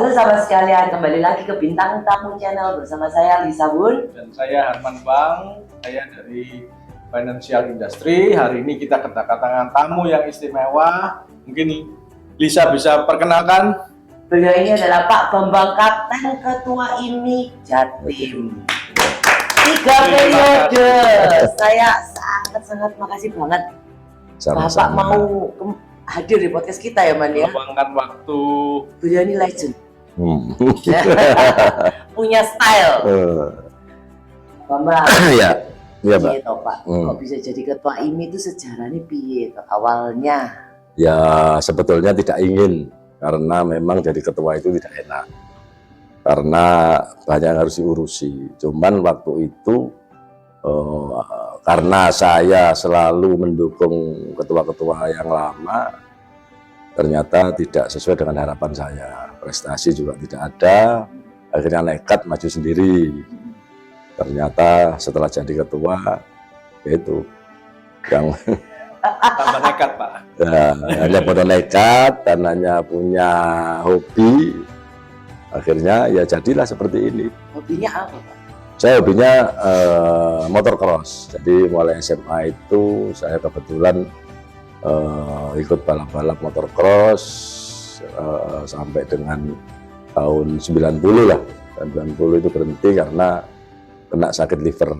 Halo sahabat sekalian, kembali lagi ke Bintang Tamu Channel bersama saya Lisa Bun dan saya Harman Bang, saya dari Financial Industry. Hari ini kita kedatangan tamu yang istimewa. Mungkin Lisa bisa perkenalkan. Beliau ini adalah Pak Bambang, Kapten Ketua IMI Jatim. 3 periode. Saya sangat makasih banget. Bapak mau hadir di podcast kita ya, Man ya. Meluangkan waktu. Beliau ini legend. Punya style. Bambang. Iya, iya Pak. Gitu, Pak. Kok bisa jadi ketua IMI itu sejarahnya piye awalnya? Ya sebetulnya tidak ingin, karena memang jadi ketua itu tidak enak. Karena banyak yang harus diurusi. Cuman waktu itu karena saya selalu mendukung ketua-ketua yang lama, ternyata tidak sesuai dengan harapan saya. Prestasi juga tidak ada, akhirnya nekat maju sendiri. Ternyata setelah jadi ketua, itu yang Tambah nekat, Pak. ya, hanya pada nekat dan hanya punya hobi, akhirnya ya jadilah seperti ini. Hobinya apa, Pak? Saya hobinya motocross. Jadi mulai SMA itu saya kebetulan ikut balap-balap motocross sampai dengan tahun 90 lah. Dan 90 itu berhenti karena kena sakit liver.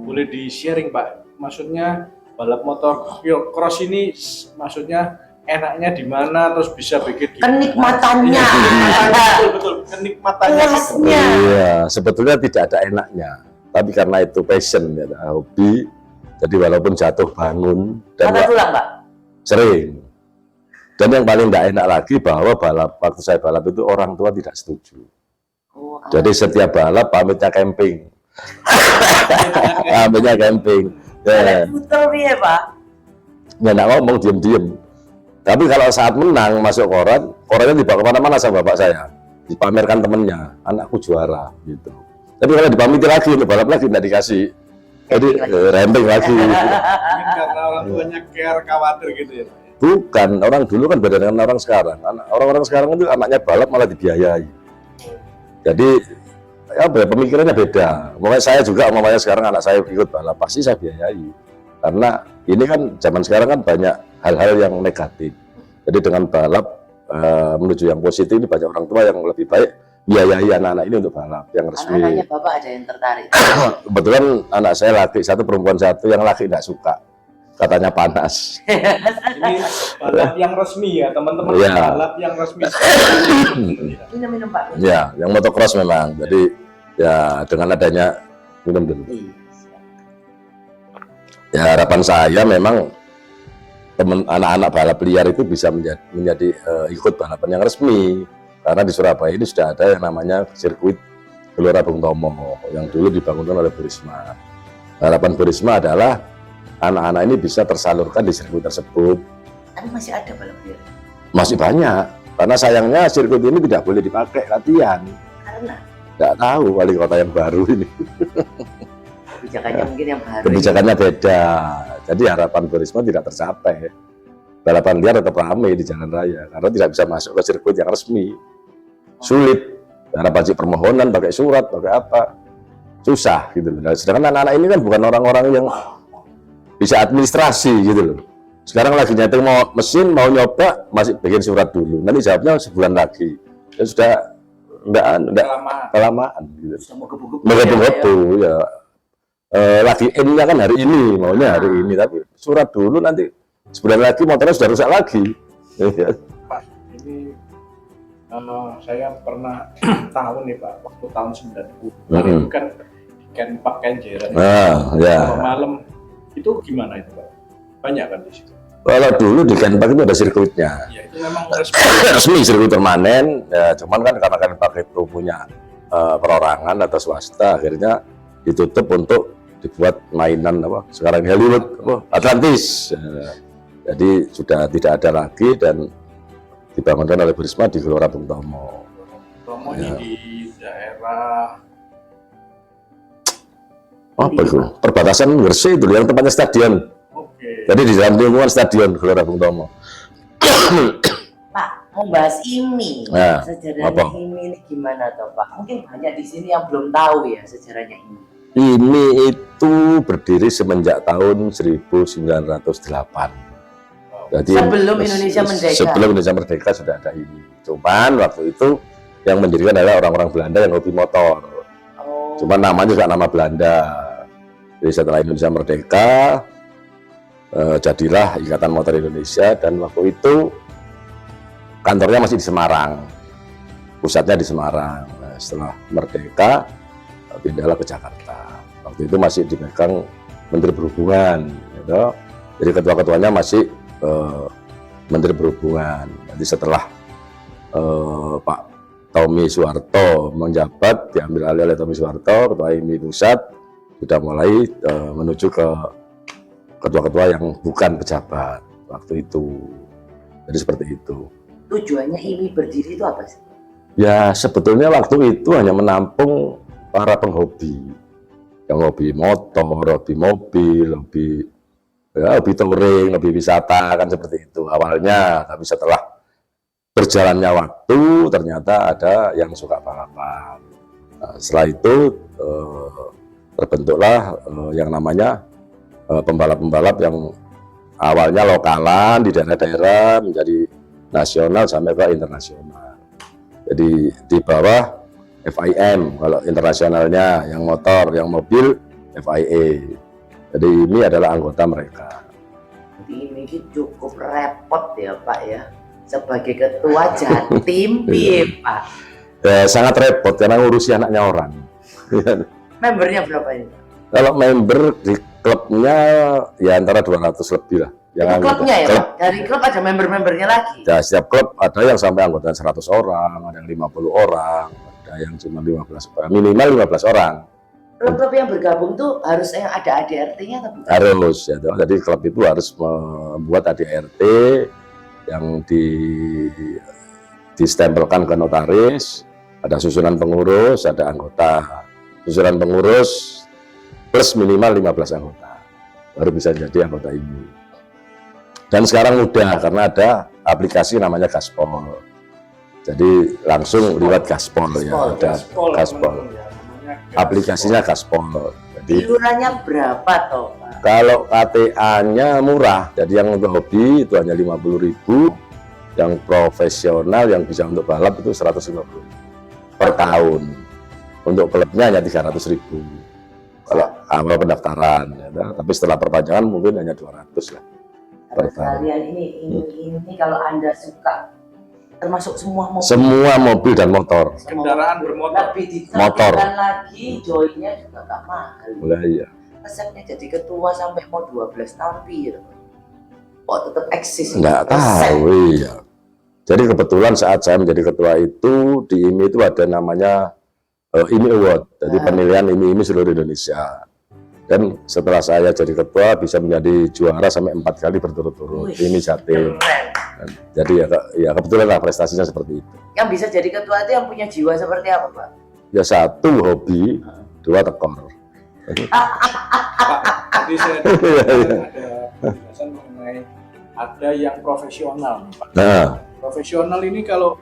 Boleh di-sharing, Pak? Maksudnya balap motor cross ini maksudnya enaknya di mana, terus bisa bikin Kenikmatannya. Betul, kenikmatannya. Puasnya. Iya, sebetulnya tidak ada enaknya, tapi karena itu passion, ya, hobi. Jadi walaupun jatuh bangun dan Patah tulang, Pak? sering. Dan yang paling tidak enak lagi bahwa waktu saya balap itu orang tua tidak setuju. Jadi setiap balap pamitnya camping. Pamitnya camping. Ya, Puter ya, Pak? ya nggak ngomong, diem-diem. Tapi kalau saat menang masuk koran, korannya dibawa kemana-mana sama bapak saya, dipamerkan temennya, anakku juara gitu. Tapi kalau dipamiti lagi untuk balap lagi nggak dikasih, jadi remping lagi. Mungkin karena orang tuanya care, khawatir gitu ya, Pak? Bukan, orang dulu kan beda dengan orang sekarang. Orang-orang sekarang itu anaknya balap malah dibiayai. Jadi apa ya, pemikirannya beda. Makanya saya juga, makanya sekarang anak saya ikut balap pasti saya biayai. Karena ini kan zaman sekarang kan banyak hal-hal yang negatif. Jadi dengan balap menuju yang positif ini banyak orang tua yang lebih baik biayai anak-anak ini untuk balap yang resmi. Anak-anaknya Bapak ada yang tertarik? Kebetulan anak saya laki satu, perempuan satu. Yang laki tidak suka, katanya panas. Ini balap yang resmi ya, teman-teman. Ya. Balap yang resmi. Minum-minum, Pak. Ya, yang motocross memang. Jadi ya dengan adanya minum dulu. Ya harapan saya memang teman anak-anak balap liar itu bisa menjadi ikut balapan yang resmi, karena di Surabaya ini sudah ada yang namanya sirkuit Gelora Bung Tomo yang dulu dibangunkan oleh Bu Risma. Harapan Bu Risma adalah anak-anak ini bisa tersalurkan di sirkuit tersebut. Tapi masih ada balap liar? Masih banyak, karena sayangnya sirkuit ini tidak boleh dipakai latihan. Karena Nggak tahu wali kota yang baru ini. kebijakannya mungkin yang baru. Kebijakannya beda, jadi harapan Bu Risma tidak tercapai. Balapan liar tetap ramai di jalan raya karena tidak bisa masuk ke sirkuit yang resmi. Sulit, karena wajib permohonan, pakai surat, pakai apa, susah gitu loh. Sedangkan anak-anak ini kan bukan orang-orang yang bisa administrasi gitu loh. Sekarang lagi nyeting mau mesin, mau nyoba, masih bikin surat dulu. Nanti jawabnya sebulan lagi. Ya sudah enggak kelamaan gitu. Menggebu-gebu ya. Lagi M-nya kan hari ini, maunya hari ini, tapi surat dulu, nanti sebulan lagi motornya sudah rusak lagi. Pak, ini saya pernah tahu nih, Pak, waktu tahun 90 kan ikan Pak Kenjeran Ya. malam itu gimana itu, Pak? Banyak kan di situ? Kalau dulu di Kenpak itu ada sirkuitnya. Ya itu memang resmi. Resmi sirkuit permanen, ya, cuman kan karena Kenpak itu punya perorangan atau swasta, akhirnya ditutup untuk dibuat mainan apa sekarang Hollywood, Atlantis. Jadi sudah tidak ada lagi dan dibangunkan oleh Bu Risma di Gelora Bung Tomo. Tomo ini di daerah apa itu? Perbatasan Gresik itu yang tempatnya stadion. Oke. Jadi di dalam lingkungan stadion Gelora Bung Tomo. Pak, membahas IMI. Nah, Sejarahnya apa? IMI ini gimana toh Pak? Mungkin banyak di sini yang belum tahu ya sejarahnya IMI. Ini itu berdiri semenjak tahun 1908. Jadi Sebelum Indonesia merdeka. Sebelum Indonesia merdeka sudah ada ini. Cuman waktu itu yang mendirikan adalah orang-orang Belanda yang hobi motor. Oh. Cuman namanya juga nama Belanda. Jadi setelah Indonesia merdeka, jadilah Ikatan Motor Indonesia, dan waktu itu kantornya masih di Semarang, pusatnya di Semarang. Nah, setelah merdeka pindahlah ke Jakarta. Waktu itu masih dipegang Menteri Perhubungan, gitu. Jadi ketua-ketuanya masih Menteri Perhubungan. Nanti setelah Pak Tommy Soeharto menjabat, diambil alih oleh Tommy Soeharto, Ketua IMI Pusat, sudah mulai menuju ke ketua-ketua yang bukan pejabat waktu itu. Jadi seperti itu. Tujuannya IMI berdiri itu apa sih? Ya sebetulnya waktu itu hanya menampung para penghobi, yang hobi motor, hobi mobil, hobi touring, hobi wisata, kan seperti itu awalnya. Tapi setelah berjalannya waktu ternyata ada yang suka balapan. Nah, setelah itu terbentuklah yang namanya pembalap-pembalap yang awalnya lokalan di daerah-daerah menjadi nasional sampai ke internasional. Jadi di bawah FIM kalau internasionalnya, yang motor, yang mobil FIA. Jadi ini adalah anggota mereka. Jadi ini cukup repot ya Pak ya, sebagai ketua Jatim, piye Pak? Sangat repot karena ngurusi anaknya orang. Membernya berapa ini Pak? Kalau member di klubnya ya antara 200 lebih lah. Itu klubnya ya Pak? Dari klub ada member-membernya lagi? Ya, setiap klub ada yang sampai anggota 100 orang, ada yang 50 orang, ada yang cuma 15 orang, minimal 15 orang. Klub-klub yang bergabung tuh harus yang ada ADRT-nya atau bukan? Harus ya. Jadi klub itu harus membuat ADRT yang distempelkan ke notaris, ada susunan pengurus, ada anggota. Susunan pengurus plus minimal 15 anggota baru bisa jadi anggota ini. Dan sekarang mudah karena ada aplikasi namanya Gaspol. Jadi langsung lewat Gaspol ya, ada Gaspol. Aplikasinya Gaspol. Jadi iurannya berapa toh Pak? kalau KTA-nya murah, jadi yang untuk hobi itu hanya 50.000, yang profesional yang bisa untuk balap itu 150.000 per tahun. Untuk klubnya hanya 300.000 kalau awal pendaftaran, ya. Tapi setelah perpanjangan mungkin hanya 200 lah. Kalian ini kalau Anda suka, termasuk semua mobil. Semua mobil dan motor. Kendaraan bermotor. Lebih Motor. ditekankan lagi, joinnya juga gak mahal. Mulai ya. Resepnya jadi ketua sampai mau 12 tahun pir. Kok tetap eksis? Nggak tahu ya. Jadi kebetulan saat saya menjadi ketua itu di IMI itu ada namanya IMI Award. Jadi penilaian IMI seluruh Indonesia. Dan setelah saya jadi ketua bisa menjadi juara sampai 4 kali berturut-turut IMI Jatim. Jadi ya kebetulan lah prestasinya seperti itu. Yang bisa jadi ketua itu yang punya jiwa seperti apa Pak? Ya 1 hobi, 2 tekor. Pak, tadi saya ada penjelasan mengenai ada yang profesional, Pak. Nah, Profesional ini kalau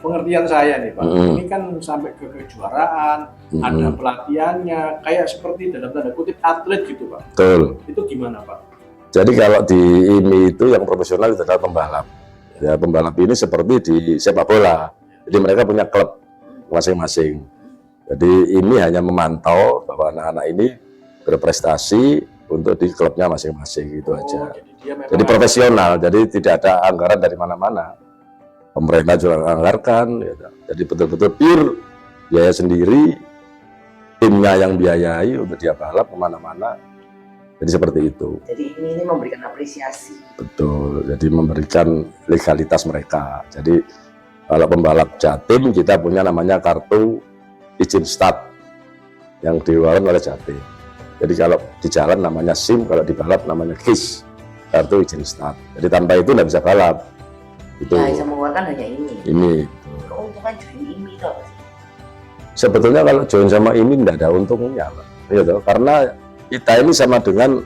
pengertian saya nih, Pak, ini kan sampai ke kejuaraan, ada pelatihannya, kayak seperti dalam tanda kutip atlet gitu, Pak. betul. Itu gimana, Pak? Jadi kalau di IMI itu yang profesional itu adalah pembalap. Ya, pembalap ini seperti di sepak bola. Jadi mereka punya klub masing-masing. Jadi ini hanya memantau bahwa anak-anak ini berprestasi untuk di klubnya masing-masing, itu aja. Jadi profesional, jadi tidak ada anggaran dari mana-mana. Pemerintah juga anggarkan, ya. Jadi betul-betul pure biaya sendiri, timnya yang biayai untuk dia balap kemana-mana. Jadi seperti itu. Jadi ini memberikan apresiasi. Betul, jadi memberikan legalitas mereka. Jadi kalau pembalap Jatim kita punya namanya kartu izin start yang dikeluarkan oleh Jatim. Jadi kalau di jalan namanya SIM, kalau di balap namanya KIS, kartu izin start. Jadi tanpa itu tidak bisa balap. Itu. Nah, yang mengeluarkan hanya ini. Ini. Keuntungan join ini itu apa sih? Sebetulnya kalau join sama ini tidak ada untungnya, Pak. Gitu. Karena kita ini sama dengan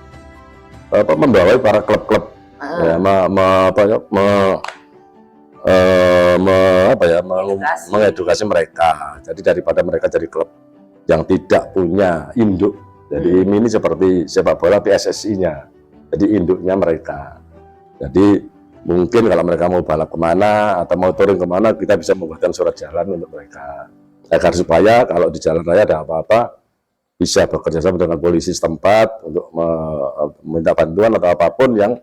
membawai para klub-klub, ya, mengedukasi mereka. Jadi daripada mereka jadi klub yang tidak punya induk, jadi ini seperti sepak bola PSSI-nya, jadi induknya mereka. Jadi mungkin kalau mereka mau balap kemana atau mau touring kemana, kita bisa membuatkan surat jalan untuk mereka, agar supaya kalau di jalan raya ada apa-apa bisa bekerja sama dengan polisi setempat untuk meminta bantuan atau apapun yang,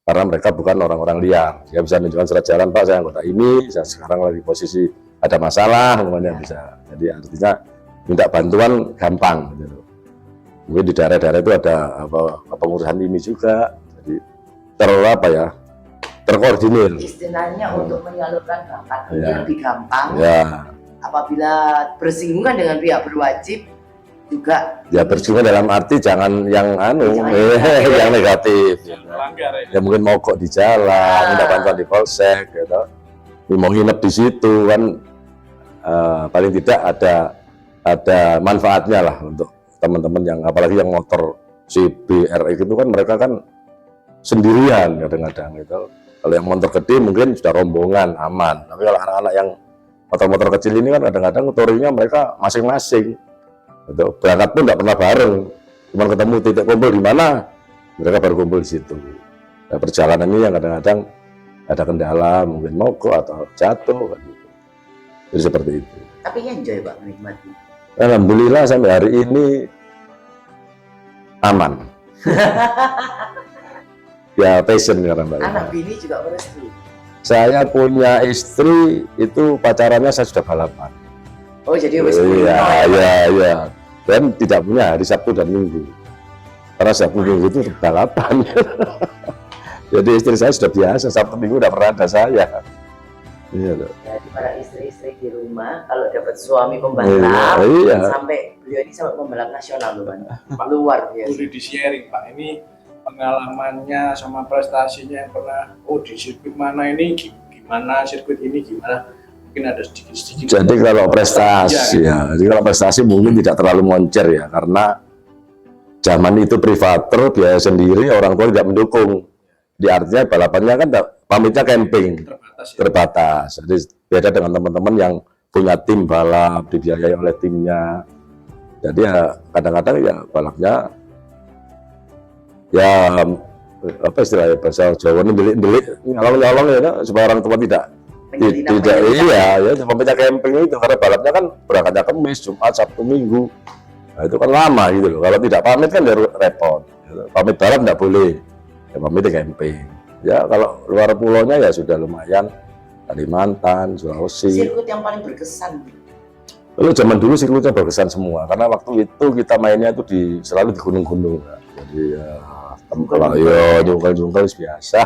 karena mereka bukan orang-orang liar. Dia bisa menunjukkan surat jalan, Pak, saya anggota ini, saya sekarang lagi posisi ada masalah, semuanya bisa. Jadi artinya minta bantuan gampang gitu. Mungkin di daerah-daerah itu ada pengurusan ini juga, jadi terkoordinir. Istilahnya untuk menyalurkan bakat ini Ya. lebih gampang. Ya, Apabila bersinggungan dengan pihak berwajib juga. ya bersinggungan dalam arti jangan yang Jangan yang negatif. Melanggar ya. Ya mungkin mogok di jalan, minta bantuan di polsek, gitu. Mau nginep di situ kan, paling tidak ada manfaatnya lah untuk teman-teman yang, apalagi yang motor CBR itu kan, mereka kan sendirian kadang-kadang gitu. Kalau yang motor gede mungkin sudah rombongan aman, tapi kalau anak-anak yang motor-motor kecil ini kan kadang-kadang touringnya mereka masing-masing gitu. Berangkat pun tidak pernah bareng, cuma ketemu titik kumpul di mana mereka baru kumpul di situ. Nah, perjalanan ini yang kadang-kadang ada kendala, mungkin mogok atau jatuh kan gitu. Jadi seperti itu. Tapi enjoy Pak, menikmati. Alhamdulillah sampai hari ini aman. Ya passion karena Mbak. Anak bini juga merestui. Saya punya istri itu pacarannya saya sudah balapan. Oh jadi wis Iya. Dan tidak punya hari Sabtu dan Minggu. Karena Sabtu Minggu itu balapan. Jadi istri saya sudah biasa, Sabtu Minggu tidak pernah ada saya. Iya loh. Jadi para istri-istri di rumah kalau dapat suami pembalap, Iya. sampai beliau ini sampai pembalap nasional loh Pak. Luar biasa. Boleh di-sharing Pak, ini pengalamannya sama prestasinya yang pernah, di sirkuit mana ini gimana, sirkuit ini gimana, mungkin ada sedikit-sedikit. Jadi kalau prestasi jadi kalau prestasi mungkin tidak terlalu moncer ya, karena zaman itu privater, biaya sendiri, orang tua tidak mendukung. Di artinya balapannya kan pamitnya camping, terbatas. Jadi beda dengan teman-teman yang punya tim balap, dibiayai oleh timnya. Jadi ya kadang-kadang ya balapnya ya apa istilahnya bahasa Jawa ini delik-delik, nyolong-nyolong ya, supaya orang tua tidak ya pamitnya camping itu, karena balapnya kan berangkatnya Kamis, Jumat, Sabtu, Minggu. Nah, itu kan lama gitu loh. Kalau tidak pamit kan ya repot. Pamit balap tidak boleh. Ya pamit di camping. Ya kalau luar pulaunya ya sudah lumayan, Kalimantan, Sulawesi. Sirkuit yang paling berkesan. Lalu zaman dulu sirkuitnya berkesan semua, karena waktu itu kita mainnya itu selalu di gunung-gunung. Jadi kalau jungkel-jungkel biasa.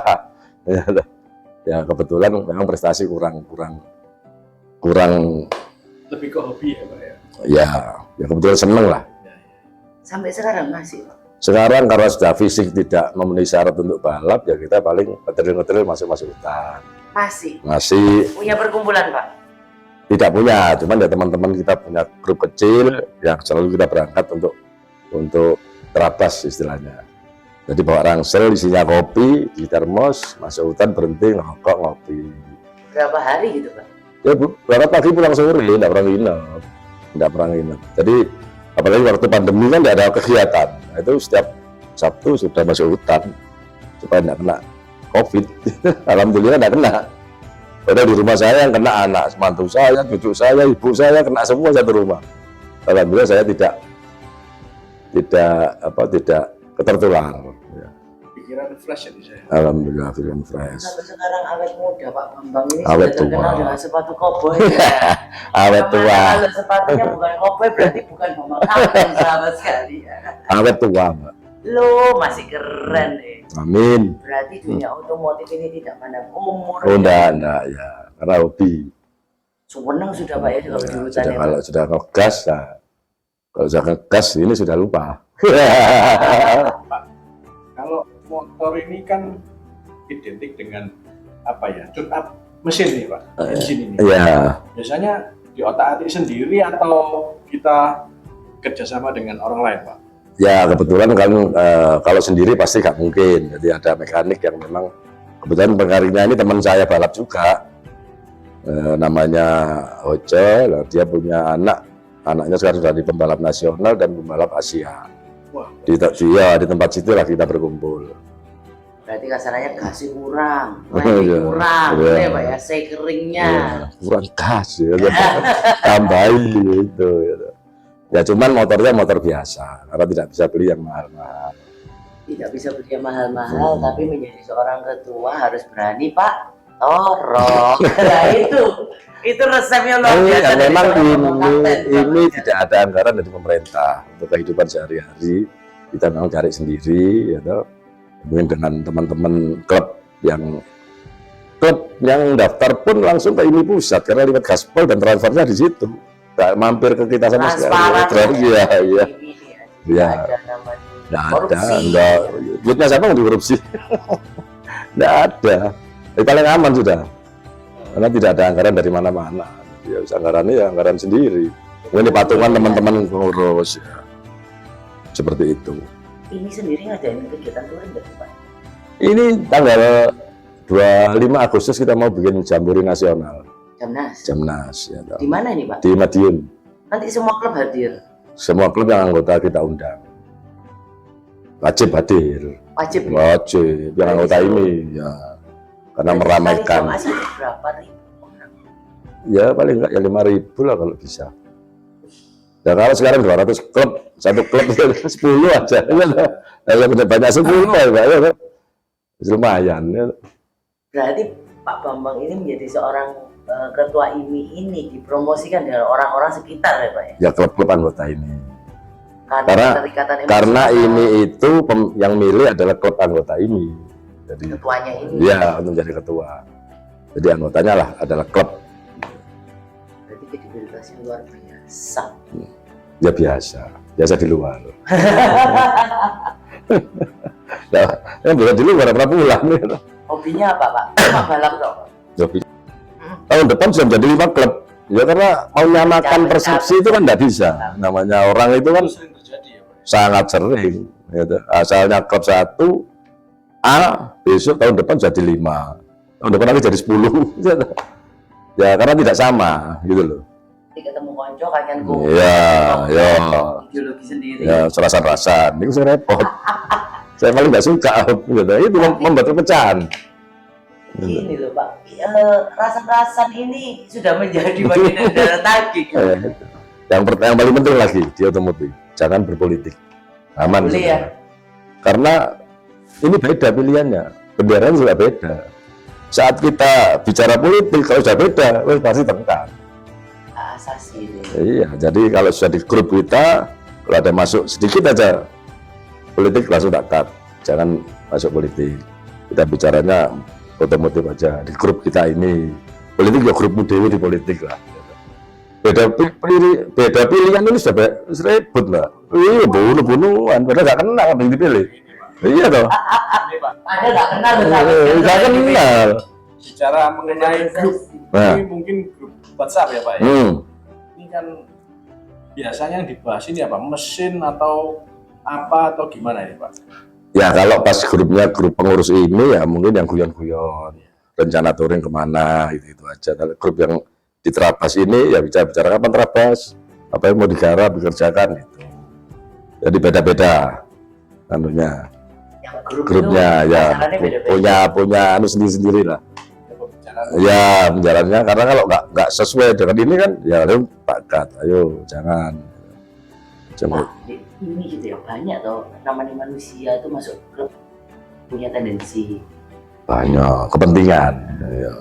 Ya kebetulan memang prestasi kurang lebih ke hobi ya Pak ya. Ya kebetulan seneng lah. Sampai sekarang masih Pak. Sekarang karena sudah fisik tidak memenuhi syarat untuk balap, ya kita paling ngetril masuk hutan. Masih Punya perkumpulan Pak? tidak punya, cuman ya teman-teman kita punya grup kecil yang selalu kita berangkat untuk terabas istilahnya. Jadi bawa rangsel isinya kopi di termos, masuk hutan berhenti ngerokok ngopi. Berapa hari gitu Pak? Ya berangkat pagi pulang sore, tidak pernah nginep. Jadi apalagi waktu pandemi kan tidak ada kegiatan. Nah, itu setiap Sabtu sudah masuk hutan supaya tidak kena COVID. Alhamdulillah tidak kena. Padahal di rumah saya yang kena anak, mantu saya, cucu saya, ibu saya kena semua satu rumah. Alhamdulillah saya tidak ketertular. Ya. Pikiran fresh ya di saya. Alhamdulillah pikiran fresh. Sampai sekarang awet muda Pak Bambang ini Awet sudah terkenal tua. dengan sepatu koboi. Awet tua. Kalau sepatunya bukan koboi berarti bukan Bambang Kapten sahabat sekali. Awet tua, Mbak. Lo masih keren deh. Amin. Berarti dunia otomotif ini tidak pandang umur. Oh, enggak ya. Karena hobi. Seneng sudah Pak ya kalau di hutan Sudah, ya, kalau Pak. sudah ngegas, nah, kalau sudah ngegas ini sudah lupa. Kalau motor ini kan identik dengan apa ya, tune up mesin nih Pak, mesin ini. Iya. Biasanya di otak-atik sendiri atau kita kerjasama dengan orang lain Pak? Ya kebetulan kan kalau sendiri pasti nggak mungkin. Jadi ada mekanik yang memang kebetulan mekaniknya ini teman saya balap juga. namanya Oce, dia punya anaknya sekarang sudah di pembalap nasional dan pembalap Asia. Wah. Di tempat situ lah kita berkumpul. Berarti kasarannya gasnya kurang, Iya. kurang, Iya. ya Pak ya, keringnya. Ya, kurang gas ya, tambahi itu. Gitu. Ya cuman motornya motor biasa, karena tidak bisa beli yang mahal-mahal. Tidak bisa beli yang mahal-mahal, tapi menjadi seorang ketua harus berani Pak. Torong. Nah itu resepnya luar biasa. Ya, dari memang seorang kapten. ini tidak ada anggaran dari pemerintah untuk kehidupan sehari-hari. Kita memang cari sendiri, ya toh. Mungkin dengan teman-teman klub yang daftar pun langsung ke IMI pusat karena lewat gaspol dan transfernya di situ. Nggak mampir ke kita sama Transparan. sekali. Iya, iya. Iya. Ada namanya Nggak ada, korupsi. enggak. Duitnya siapa mau dikorupsi? Nggak ada. Paling aman sudah. Karena tidak ada anggaran dari mana-mana. Ya, anggarannya ya anggaran sendiri. Mungkin di patungan teman-teman pengurus. Ya. Seperti itu. Ini sendiri ngadain kegiatan touring nggak Pak? Ini tanggal 25 Agustus kita mau bikin jambore nasional. Jamnas. Ya, toh. Di mana ini Pak? Di Madiun. Nanti semua klub hadir. Semua klub yang anggota kita undang. Wajib hadir. Wajib. Wajib yang anggota ini ya. Karena meramaikan. Masih berapa ribu? Ya paling enggak ya 5.000 lah kalau bisa. Ya kalau sekarang 200 klub, satu klub 10 aja. Ya banyak 10 ya. Lumayan ya. Berarti Pak Bambang ini menjadi seorang ketua IMI ini dipromosikan dengan orang-orang sekitar ya Pak ya? Ya klub-klub anggota ini. Karena keterikatan Karena emosional. ini itu yang milih adalah klub anggota ini. Jadi Ketuanya ini. ya untuk menjadi ketua. Jadi anggotanya lah adalah klub. Berarti kredibilitasnya luar biasa. Ya biasa di luar. Ya, yang bisa di luar berapa bulan nih? Hobinya apa Pak? Cuma balap dong. Tahun depan sudah menjadi 5 klub. Ya karena mau nyamakan persepsi itu kan tidak bisa. Namanya orang itu kan Itu sering terjadi ya Pak. sangat sering. Gitu. Asalnya klub 1 A, besok tahun depan jadi 5. Tahun depan lagi jadi 10. Ya karena tidak sama gitu loh. Nanti ketemu konco kalian ku. Iya, ya. Ideologi sendiri. Ya serasa-rasan. Ini saya repot. Saya paling nggak suka gitu. Itu membuat perpecahan. Gini loh Pak, rasa-rasan ini sudah menjadi bagian dari darah daging. Yang paling penting lagi di otomotif, jangan berpolitik. Aman. Boleh ya? Karena ini beda pilihannya, benderanya juga beda. Saat kita bicara politik, kalau sudah beda, pasti tengkar. Asasi ini. Iya, jadi kalau sudah di grup kita, kalau ada masuk sedikit aja politik langsung tak cut. Jangan masuk politik. Kita bicaranya otomotif aja di grup kita ini. Politik ya grupmu dewi di politik lah. Beda pilihan ini sudah ribut lah. Iya, bunuh-bunuhan, padahal nggak kenal yang dipilih. Iya toh. Ini Pak, Ada nggak kenal loh, Nggak kenal. bicara mengenai grup, Nah. ini mungkin grup WhatsApp ya Pak ya. Ini kan biasanya yang dibahas ini apa? Mesin atau apa atau gimana ini Pak? Ya kalau pas grupnya grup pengurus ini ya mungkin yang guyon-guyon, rencana touring kemana itu aja. Kalau grup yang di Terabas ini ya bicara kapan Terabas, apa yang mau digarap dikerjakan itu. Jadi beda-beda anunya, Yang grup grupnya itu ya pasangannya beda-beda. punya anu sendiri-sendiri lah. Ya, pembicaraan. Ya menjalannya karena kalau nggak sesuai dengan ini kan ya ayo pakat, ayo jangan. Nah, ini gitu ya, banyak tuh namanya manusia itu masuk klub punya tendensi. Banyak kepentingan. Ya.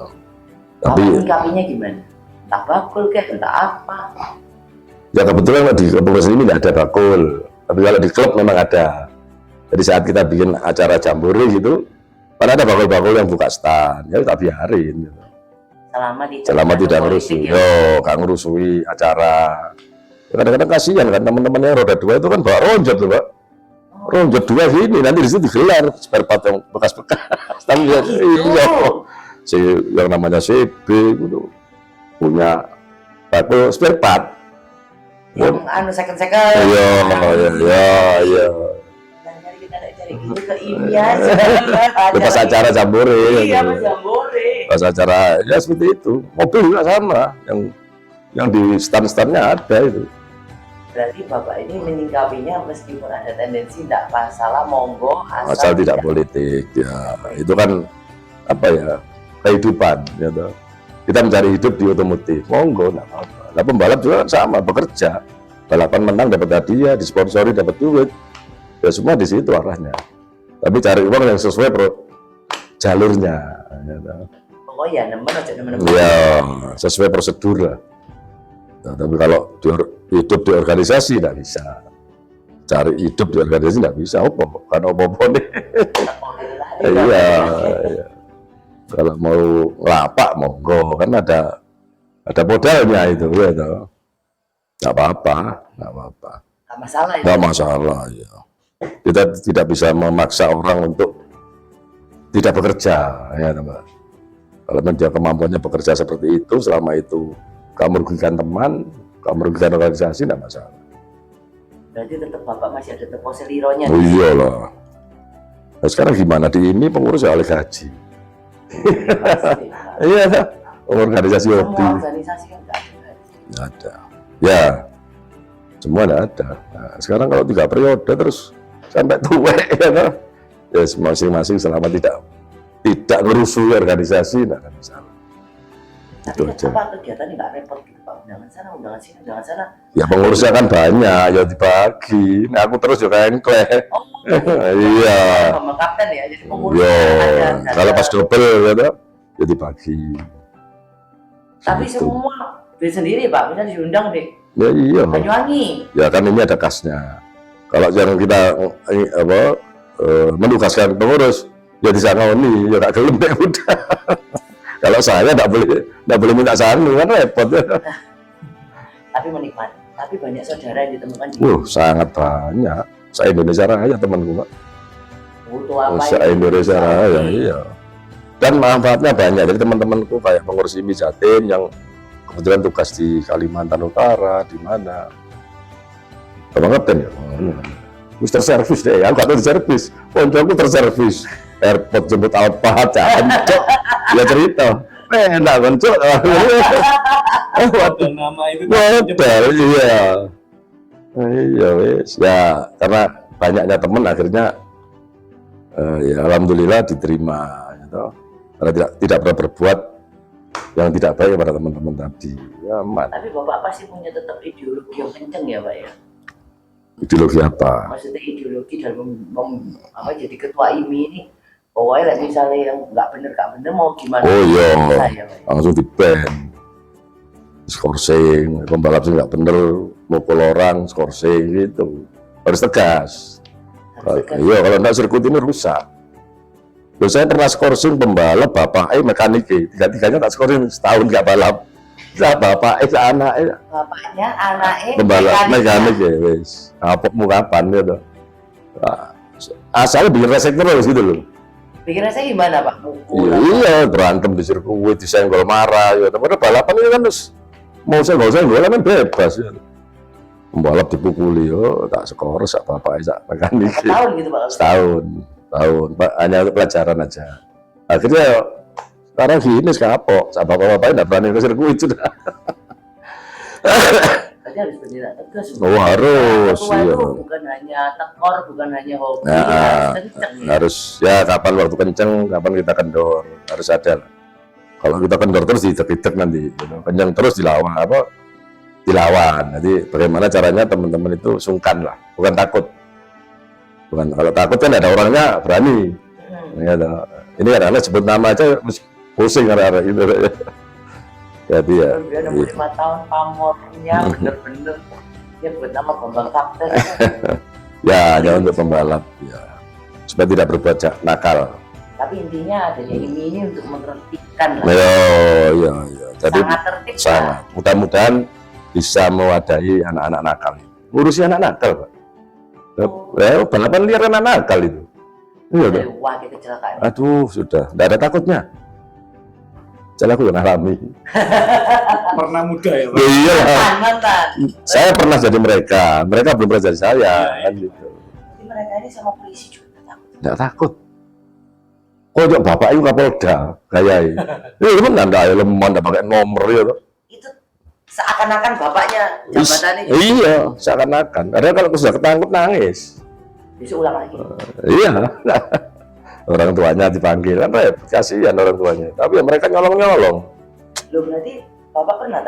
Tapi Tapi menyikapinya gimana? Entah bakul kah, entah apa. ya kebetulan di pengurus ini nggak ada bakul. Tapi kalau di klub memang ada. Jadi saat kita bikin acara jambore gitu, kan ada bakul-bakul yang buka stand, ya tak biarin. Gitu. Selama tidak ngerusui, ya. gak ngerusui acara. Kadang-kadang kasihan kan teman-teman yang roda 2 itu kan bawa ronjot loh Pak. Ronjot 2 gini, nanti di situ digelar spare part yang bekas-bekas. Tapi ya, iya, si yang namanya CB gitu punya bakul spare part. Yang anu second. Iya. Dan cari kita cari Ini ke ini aja. Pas acara jambore. Iya, Mas Jambore. Pas acara ya seperti itu. Mobil juga sama, yang di stand-standnya ada itu. Berarti Bapak ini menyingkapinya meskipun ada tendensi tidak masalah, monggo Asal tidak politik, ya itu kan apa ya, kehidupan ya toh. Kita mencari hidup di otomotif, monggo nggak apa-apa. Nah pembalap juga kan sama, bekerja, balapan menang dapat hadiah, disponsori dapat duit, ya semua di situ arahnya. Tapi cari uang yang sesuai jalurnya ya toh. Oh ya, nemen aja nemen. Ya sesuai prosedur lah. Nah, tapi kalau hidup di organisasi tidak bisa, cari hidup di organisasi tidak bisa, karena apa nih. Iya. Kalau mau ngelapak monggo, kan ada modalnya itu, ya toh. Nggak apa-apa. Nggak masalah ya. Nggak masalah, ya. Kita tidak bisa memaksa orang untuk tidak bekerja, ya Mbak. Kalau dia kemampuannya bekerja seperti itu, selama itu kamu merugikan teman, kamu merugikan organisasi, tidak masalah. Berarti tetap Bapak masih ada deposilironya. Oh iyalah. Nah, sekarang gimana di ini pengurus alih gaji? Iya, organisasi hobi. Semua organisasi kan nggak ada. Nggak ada. Ya, semua nggak ada. Nah, sekarang kalau 3 periode terus sampai tua, ya kan? Ya masing-masing selama tidak ngerusuh organisasi, nggak ada masalah. Tapi apa kegiatannya nggak repot gitu Pak? Undangan sana, undangan sini, undangan sana. Ya pengurusnya kan banyak, ya dibagi. Nah aku terus juga engkleh. Oh, iya. Sama kapten ya, jadi pengurus. Yo, ada. kalau pas double gitu, ya dibagi. Tapi Gitu. semua duit sendiri Pak, misalnya diundang deh. Ya iya. Banyuwangi. Ya kan ini ada kasnya. Kalau yang kita menugaskan pengurus, ya disangoni, ya tak gelem deh udah. Kalau saya nggak boleh minta sanu kan repot ya. Tapi menikmati. Tapi banyak saudara yang ditemukan di Sangat banyak. Saya Indonesia Raya temanku Pak. butuh apa Saya Indonesia Raya, iya. Dan manfaatnya banyak. Jadi teman-temanku kayak pengurus IMI Jatim yang kebetulan tugas di Kalimantan Utara, di mana? Abang Kapten ya. Mister Service deh, aku nggak tahu di servis. Poncoku terservis. Airport jemput apa, cancok. Ya cerita. Enak cancok. Ada nama itu. Modal, iya. Iya wes. Ya karena banyaknya teman akhirnya ya alhamdulillah diterima. Gitu. Karena tidak pernah berbuat yang tidak baik pada teman-teman tadi. Ya aman. Tapi Bapak pasti punya tetap ideologi yang kenceng ya Pak ya? Ideologi apa? Maksudnya ideologi dalam jadi ketua IMI ini. Pokoknya lah misalnya yang nggak bener mau gimana? Oh iya, Ya, Pak. langsung di ban, skorsing, pembalap sih nggak bener, mukul orang, skorsing gitu, harus tegas. Iya, kalau nggak sirkuit ini rusak. Loh, saya pernah skorsing pembalap, bapak mekanik, tiga-tiganya tak skorsing setahun nggak balap. Saya bapak anaknya, Bapaknya, anaknya, pembalap mekanik ya, wes. Kapokmu kapan gitu? Asalnya bikin resek terus gitu loh. Pikirnya saya gimana Pak? Mukul apa? Iya, berantem di sirkuit, disenggol marah, ya. Tapi balapan itu kan terus mau senggol kan bebas ya. Pembalap dipukuli, tak skor, sak bapak, sak mekanik. Setahun gitu Pak? Setahun, Pak, hanya untuk pelajaran aja. Akhirnya sekarang gini kapok, sak bapak-bapak nggak berani ke sirkuit sudah. Berarti harus bertindak tegas. Oh harus, iya. Bukan hanya tekor, bukan hanya hobi, Nah, harus kenceng ya. harus ya kapan waktu kenceng, kapan kita kendor, harus ada. Kalau kita kendor terus ditek-itek nanti, gitu. Kenceng terus dilawan. Jadi bagaimana caranya teman-teman itu sungkan lah, bukan takut. Bukan kalau takut kan ada orangnya berani. Ya, ini kadang-kadang sebut nama aja pusing kadang-kadang gitu. Jadi ya. Dia 65 tahun pamornya bener-bener dia buat nama Bambang Kapten. Ya, hanya untuk pembalap ya. Supaya tidak berbuat nakal. Tapi intinya adanya ini untuk menertibkan lah. Ya. Jadi Sangat tertib sangat. Mudah-mudahan bisa mewadahi anak-anak nakal. Ngurusi anak nakal, Pak. Balapan liar anak nakal itu. Iya, lah. Pak. Wah, kita kecelakaan. Aduh, sudah. Tidak ada takutnya. Jadi aku yang alami. Pernah muda ya Pak? Iya. Mantan. Saya pernah jadi mereka belum pernah jadi saya. Kan gitu. Jadi mereka ini sama polisi juga takut. Nggak takut. Kok bapak itu Kapolda, gayai. Ini teman nggak elemen, nggak pakai nomor ya. Itu seakan-akan bapaknya jabatannya. Iya, seakan-akan. Karena kalau sudah ketangkep nangis. Besok ulang lagi. Iya. Orang tuanya dipanggil kan repot, kasihan orang tuanya. Tapi ya mereka nyolong-nyolong. Lo berarti bapak pernah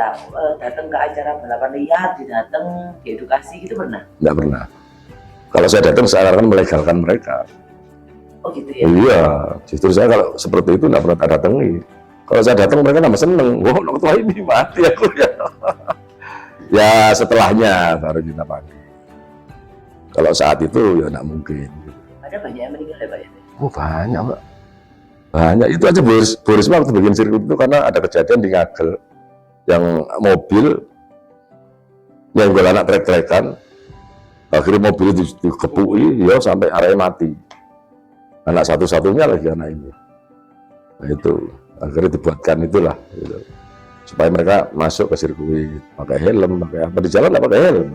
datang ke acara balapan liar, datang di edukasi gitu pernah? Nggak pernah. Kalau saya datang seakan-akan melegalkan mereka. Oh gitu ya? Iya, justru saya kalau seperti itu nggak pernah tak datangi. Kalau saya datang mereka nambah seneng. Wah, ketua ini mati aku ya. Ya setelahnya baru kita panggil. Kalau saat itu ya nggak mungkin. Ada banyak yang meninggal ya Pak ya? Oh banyak Pak. Banyak. Itu aja Boris waktu bikin sirkuit itu karena ada kejadian di Ngagel. Yang mobil yang gue anak trek-trekan. Akhirnya mobil itu dikepui, ya sampai arahnya mati. Anak satu-satunya lagi anak ini. Nah, itu akhirnya dibuatkan itulah gitu. Supaya mereka masuk ke sirkuit pakai helm, pakai apa di jalan nggak pakai helm,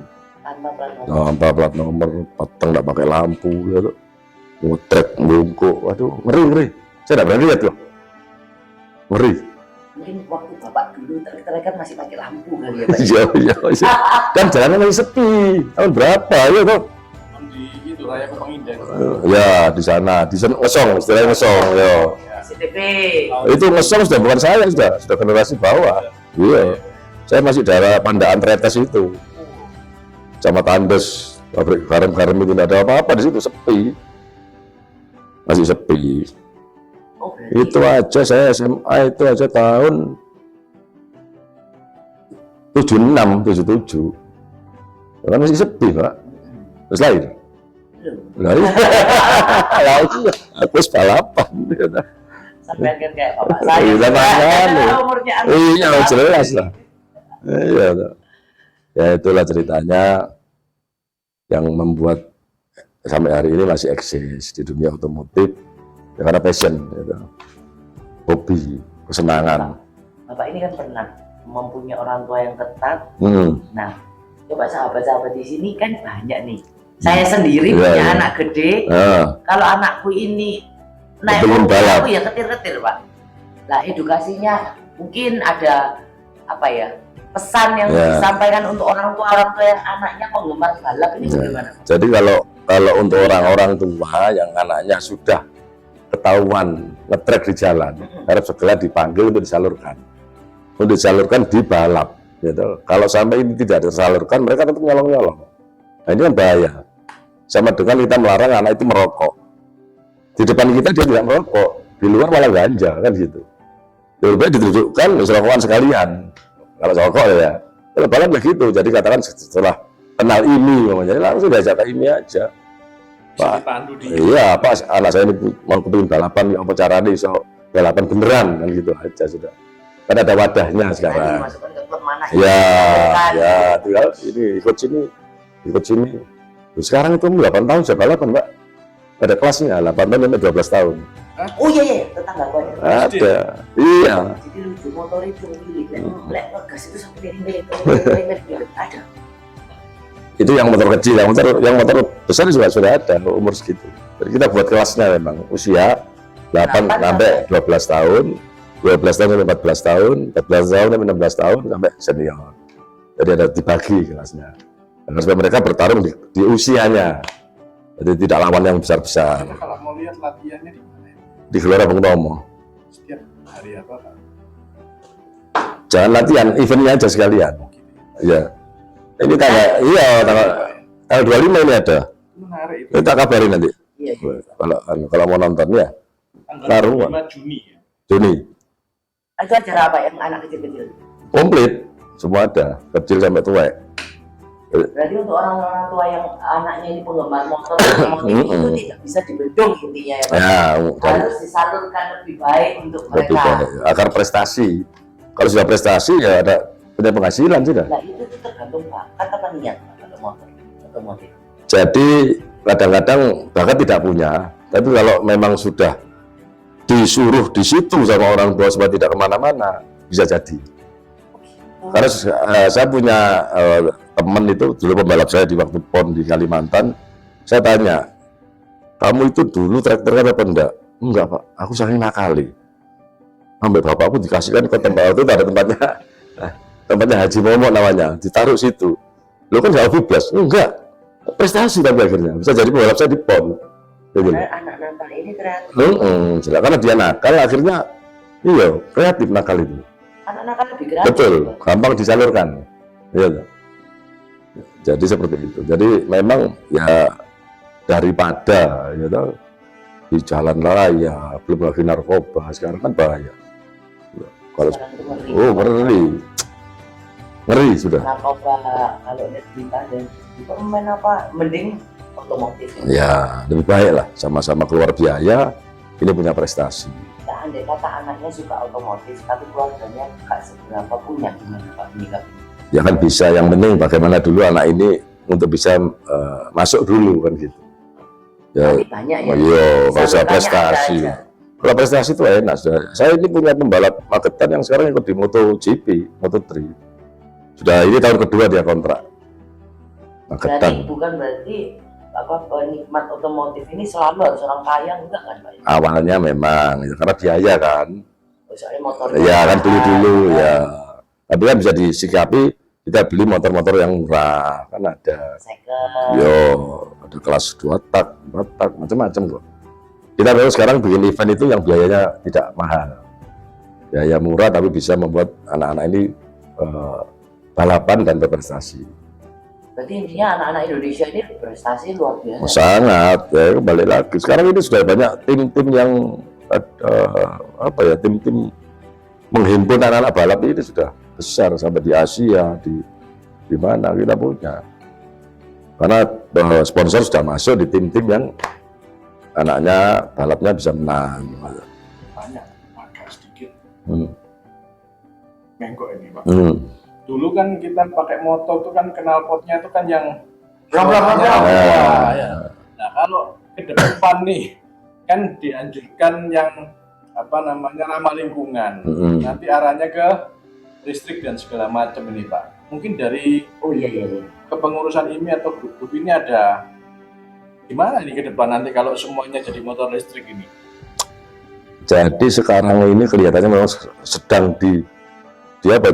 tanpa plat nomor, peteng nggak pakai lampu gitu, ngutrek bungkuk, waduh ngeri. Saya nggak berani lihat loh, ngeri. Mungkin waktu bapak dulu trek-trekan masih pakai lampu kali ya Pak? Iya. Kan jalannya masih sepi, tahun berapa ya tuh? Di itu Raya Kupang Indah. Ya di sana ngesong, istilahnya ngesong, ya. CCTV. Itu ngesong sudah bukan saya, sudah generasi bawah. Iya, saya masih daerah Pandaan Tretes itu, sama Tandes, pabrik garam-garam itu tidak ada apa-apa di situ, sepi, masih sepi. Oh, berarti Itu aja saya SMA itu aja tahun 76, 77, kan masih sepi Pak. Terus lain. belum. Lah iya. Lah iya, aku balapan. Sampai kan kayak bapak saya. Iya, makanya. Umurnya Iya, jelas lah. Iya. Ya itulah ceritanya yang membuat sampai hari ini masih eksis di dunia otomotif ya, karena passion, gitu. Hobi, kesenangan. Bapak ini kan pernah mempunyai orang tua yang ketat. Nah, coba sahabat-sahabat di sini kan banyak nih. Saya sendiri Iya, punya iya. anak gede. Kalau anakku ini naik Belum mobil, balap. aku ya ketir-ketir Pak. Lah edukasinya mungkin ada apa ya, pesan yang Ya. disampaikan untuk orang tua yang anaknya penggemar balap ini Ya. bagaimana? Jadi kalau untuk orang-orang tua yang anaknya sudah ketahuan ngetrek di jalan, harus segera dipanggil untuk disalurkan. Untuk disalurkan di balap, gitu. Kalau sampai ini tidak disalurkan, mereka tetap nyolong-nyolong. Nah ini kan bahaya. Sama dengan kita melarang anak itu merokok. Di depan kita dia tidak merokok, di luar malah ganja, kan gitu. Lebih baik didudukkan, rokokan sekalian. Kalau rokok ya, kalau balap begitu. Jadi katakan setelah kenal ini, jadi langsung diajak ke ini aja. Pak, Dipandu di iya Pak, anak saya ini mau kepingin balapan, apa caranya so balapan beneran, kan gitu aja sudah. Kan ada wadahnya Nah, sekarang. dimasukkan ke klub mana? Ya, Kan. ya, tinggal ini ikut sini. Terus sekarang itu 8 tahun sudah balapan Pak. Ada kelasnya 8 tahun sampai 12 tahun. Oh iya, tetangga gue. Ada, iya. Jadi lucu motor itu milik, lek ngegas itu sampai dari ada. Itu yang motor kecil, yang motor besar juga sudah ada umur segitu. Jadi kita buat kelasnya memang usia 8 sampai 12 tahun, 12 tahun sampai 14 tahun, 14 tahun sampai 16 tahun sampai senior. Jadi ada dibagi kelasnya. Karena supaya mereka bertarung di usianya. Jadi tidak lawan yang besar-besar. Kalau mau lihat latihannya di mana? Di Gelora Bung Tomo. Setiap hari apa Pak? Jangan latihan, eventnya aja sekalian. Oh, gitu ya. Iya. Ini tanggal 25 ini ada. Itu menarik itu. Kita kabarin nanti. Iya. Kalau mau nonton ya, Tanggal Karuan. 5 Juni ya. Juni. Itu acara apa yang anak kecil-kecil? Komplit, semua ada, kecil sampai tua. Berarti untuk orang-orang tua yang anaknya ini penggemar motor itu tidak bisa dibendung intinya ya Pak. Ya, Harus disalurkan lebih baik untuk lebih mereka. baik. Agar prestasi. Kalau sudah prestasi ya ada punya penghasilan sudah. Nah itu tuh tergantung bakat apa niat Pak, kalau motor otomotif. Jadi kadang-kadang bahkan tidak punya, tapi kalau memang sudah disuruh di situ sama orang tua supaya tidak kemana-mana, bisa jadi. Karena saya punya teman itu dulu pembalap saya di waktu PON di Kalimantan. Saya tanya, kamu itu dulu traktor apa enggak? Enggak Pak, aku saking nakali. Sampai bapakku dikasihkan ke tempat itu, ada tempatnya Haji Momo namanya, ditaruh situ. Lo kan jauh bebas, enggak. Prestasi tapi akhirnya bisa jadi pembalap saya di PON. Gitu. Anak nakal ini kreatif. Jelas karena dia nakal akhirnya iya kreatif nakal itu. Anak nakal lebih kreatif. Betul, gampang disalurkan. Iya. Jadi seperti itu. Jadi memang ya daripada ya toh, di jalan raya belum lagi narkoba sekarang kan bahaya. Kalau ngeri sudah. Narkoba kalau lihat berita dan pemain apa mending otomotif. Ya lebih baik lah sama-sama keluar biaya ini punya prestasi. Nah, andai kata anaknya suka otomotif tapi keluarganya nggak seberapa punya, gimana Pak menyikapi? Ya kan bisa, yang penting bagaimana dulu anak ini untuk bisa masuk dulu kan gitu. Ya, tapi banyak ya. Iya, kalau saya Salurannya prestasi. ada aja. Kalau prestasi itu enak sudah. Saya ini punya pembalap Magetan yang sekarang ikut di MotoGP, Moto3. Sudah ini tahun kedua dia kontrak. Magetan. Berarti apa penikmat otomotif ini selalu harus orang kaya, enggak kan Pak? Awalnya memang ya, karena biaya kan. Soalnya motor. Ya kan dulu ya. Tapi kan bisa disikapi, kita beli motor-motor yang murah kan ada. Second. Yo, ada kelas 2 tak, 4 tak, macam-macam kok. Kita baru sekarang bikin event itu yang biayanya tidak mahal. Biaya murah tapi bisa membuat anak-anak ini balapan dan berprestasi. Berarti intinya anak-anak Indonesia ini berprestasi luar biasa. Sangat, ya kembali lagi. Sekarang ini sudah banyak tim-tim yang apa ya, tim-tim menghimpun anak-anak balap ini sudah besar sampai di Asia, di mana kita punya. Karena sponsor sudah masuk di tim-tim yang anaknya balapnya bisa menang. Banyak, agak sedikit Hmm. mengkok ini Pak. Hmm. Dulu kan kita pakai motor tuh kan knalpotnya tuh kan yang Ya. ya. Nah kalau ke depan nih kan dianjurkan yang apa namanya ramah lingkungan. Hmm. Nanti arahnya ke listrik dan segala macam ini Pak. Mungkin dari Iya. kepengurusan ini atau grup-grup ini ada gimana nih ke depan nanti kalau semuanya jadi motor listrik ini? Jadi sekarang ini kelihatannya memang sedang di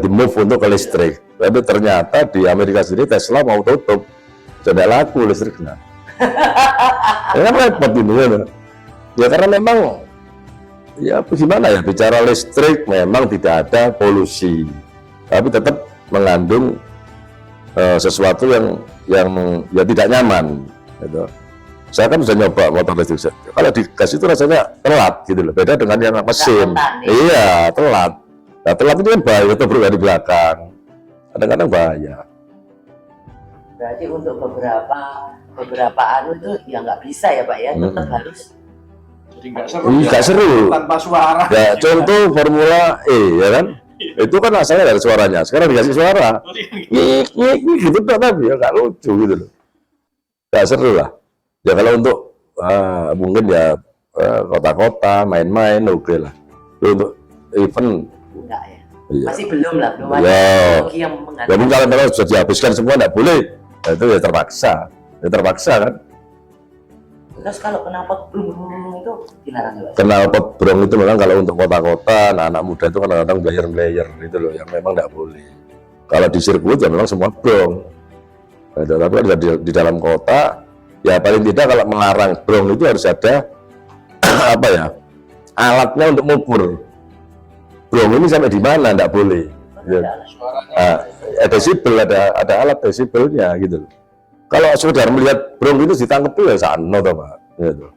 move untuk ke listrik. Tapi ternyata di Amerika sendiri Tesla mau tutup, tidak laku listriknya. Ya kan repot ini ya. Ya karena memang ya gimana ya, bicara listrik memang tidak ada polusi, tapi tetap mengandung sesuatu yang ya tidak nyaman. Gitu. Saya kan sudah nyoba motor listrik. Kalau di gas itu rasanya telat gitu loh. Beda dengan yang mesin. Iya, telat. Nah, telat itu kan bahaya, itu di belakang. Kadang-kadang bahaya. Berarti untuk beberapa anu itu ya nggak bisa ya Pak ya, tetap harus. Jadi nggak seru. Nggak seru. Tanpa suara. Ya, contoh Formula E, ya kan? Itu kan asalnya dari suaranya. Sekarang dikasih suara. Nyik, gitu tapi ya nggak lucu gitu loh. Nggak seru lah. Ya kalau untuk mungkin ya kota-kota main-main oke lah. Untuk event Enggak ya. iya. Masih belum lah, belum ada Ya. teknologi yang menggantikan. Jadi kalau memang sudah dihabiskan semua nggak boleh, nah, itu ya terpaksa kan. Terus kalau knalpot belum itu dilarang ya Pak? Knalpot brong itu memang kalau untuk kota-kota, anak muda itu kadang-kadang player itu loh yang memang nggak boleh. Kalau di sirkuit ya memang semua brong. Nah, tapi kalau di dalam kota, ya paling tidak kalau melarang brong itu harus ada apa ya, alatnya untuk mengukur brong ini sampai di mana, nggak boleh. Ya. Suaranya. Desibel ada alat desibelnya gitu loh. Kalau saudara melihat brong itu ditangkap tuh ya sano toh Pak. Gitu.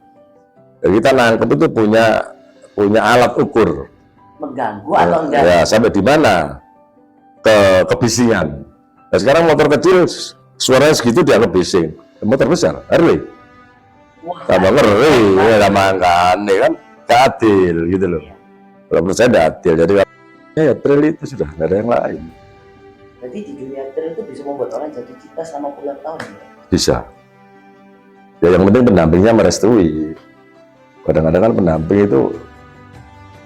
Jadi kita nangkep itu punya alat ukur. Mengganggu atau enggak? Ya sampai di mana kebisingan. Nah, sekarang motor kecil suaranya segitu dianggap bising. Motor besar, Harley. Wah, Tambah ngeri, ya sama aneh kan, gak adil gitu loh. Kalau menurut saya gak adil. Jadi ya trail itu sudah nggak ada yang lain. Berarti di dunia trail itu bisa membuat orang jatuh cinta selama puluhan tahun ya? Bisa. Ya yang penting pendampingnya merestui. Kadang-kadang kan pendamping itu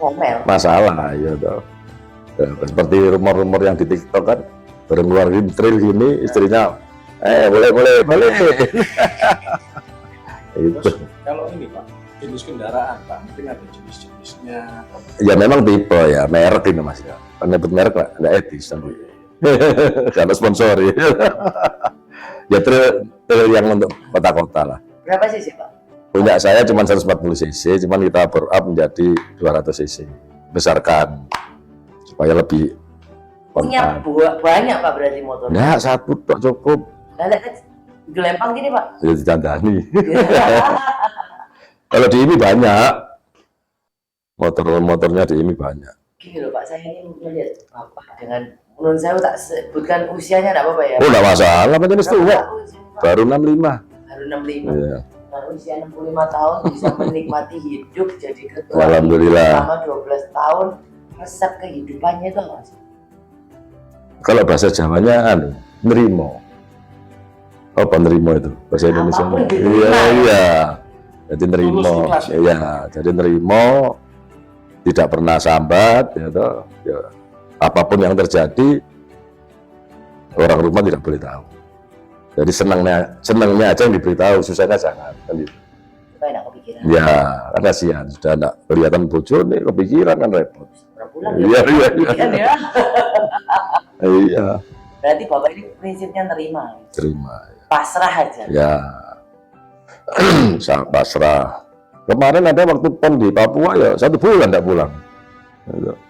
Ngomel. masalah ya toh. Ya, seperti rumor-rumor yang di TikTok kan, baru ngeluarin trail gini istrinya boleh itu Kalau ini Pak, jenis kendaraan Pak, mungkin ada jenis-jenisnya. Ya memang tipe ya, merek ini Mas ya. Menyebut merek nggak etis tapi. Karena sponsor ya. Ya trail yang untuk kota-kota lah. Berapa sih Pak? Punya saya cuma 140 cc, cuman kita power up menjadi 200 cc. Besarkan supaya lebih Punya banyak Pak berarti motor. Ya satu tok cukup. Ada gelempang gini Pak. Ya ditandani. Kalau di ini banyak. Motornya di ini banyak. Gini loh Pak, saya ini melihat Bapak dengan menurut saya tak sebutkan usianya enggak apa-apa ya. Oh enggak masalah, macam itu tua. Baru 65. Baru 65. Iya. Baru usia 65 tahun bisa menikmati hidup jadi ketua Alhamdulillah. selama 12 tahun. Resep kehidupannya itu apa sih? Kalau bahasa Jawanya nerimo. Apa nerimo itu? Bahasa Indonesia. Apapun Iya, diterima. iya. Jadi nerimo. Lulus ikhlas. Iya, jadi nerimo tidak pernah sambat ya toh. Ya, apapun yang terjadi orang rumah tidak boleh tahu. Jadi senangnya aja yang diberitahu, susahnya jangan. Kan gitu. Supaya enggak kepikiran. Ya, kan kasihan sudah enggak kelihatan bojo nih kepikiran kan repot. Berpulang Iya, iya, iya. Kan ya. Iya, Berarti Bapak ini prinsipnya nerima. terima. Pasrah aja. Ya, sangat pasrah. Kemarin ada waktu pon di Papua ya 1 bulan tidak pulang.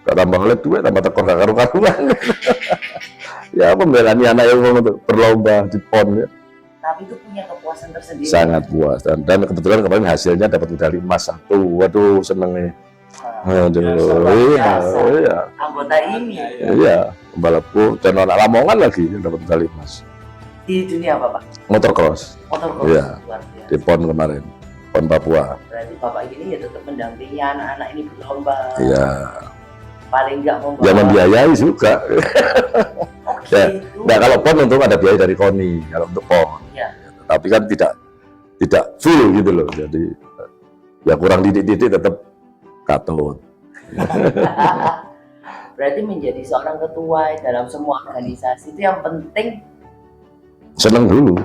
Gak tambah oleh duit, tambah tekor gak karu-karuan. Ya pembelaan anak yang mau untuk berlomba di pon ya. Tapi itu punya kepuasan tersendiri. Sangat puas dan kebetulan kemarin hasilnya dapat medali emas 1. Waduh seneng nih. Aduh, iya, iya, Anggota ini iya, pembalapku dan anak Lamongan lagi yang dapat medali emas. di dunia apa Pak? Motocross Motor Iya. luar biasa. di pon kemarin, pon Papua. Berarti Bapak ini ya tetap mendampingi anak-anak ini berlomba. Iya. Paling enggak membawa. Ya membiayai juga. Ya, Gitu. nah kalau pon untung ada biaya dari KONI kalau untuk pon. Ya. Tapi kan tidak full gitu loh. Jadi ya kurang didik-didik tetap katut. Berarti menjadi seorang ketua dalam semua organisasi itu yang penting Seneng dulu.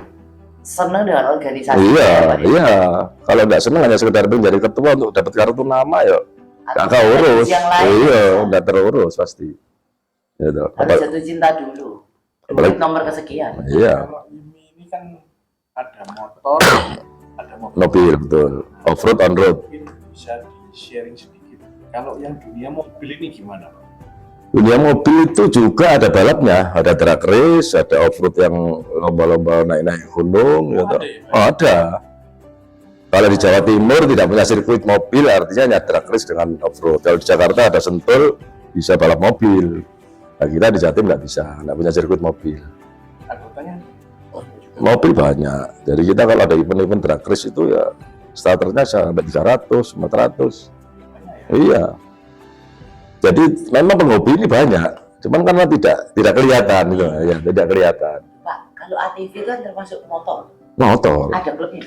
senang dengan organisasi. Iya, ya, Pak, ya? iya. Kalau nggak seneng hanya sekedar menjadi ketua untuk dapat kartu nama ya Atau nggak urus. yang lain. Iya, nggak terurus pasti. Gitu. Harus jatuh cinta dulu. Apalagi- Duit nomor kesekian. Iya, Kalau ini kan ada motor, ada mobil. mobil betul. Off road, on road. Mungkin bisa di sharing sedikit. Kalau yang dunia mobil ini gimana Pak? Dunia mobil itu juga ada balapnya, ada drag race, ada off road yang lomba-lomba naik-naik gunung, gitu. ada ya, Pak? Oh, ada. Kalau di Jawa Timur tidak punya sirkuit mobil, artinya hanya drag race dengan off road. Kalau di Jakarta ada Sentul, bisa balap mobil. Nah, kita di Jatim nggak bisa, nggak punya sirkuit mobil. Anggotanya Mobil banyak. Jadi kita kalau ada event-event drag race itu ya starternya sampai 300, 400. banyak ya. Iya. Jadi memang penghobi ini banyak, cuman karena tidak kelihatan gitu, ya tidak kelihatan. Pak, kalau ATV itu kan termasuk motor. Motor Ada klubnya.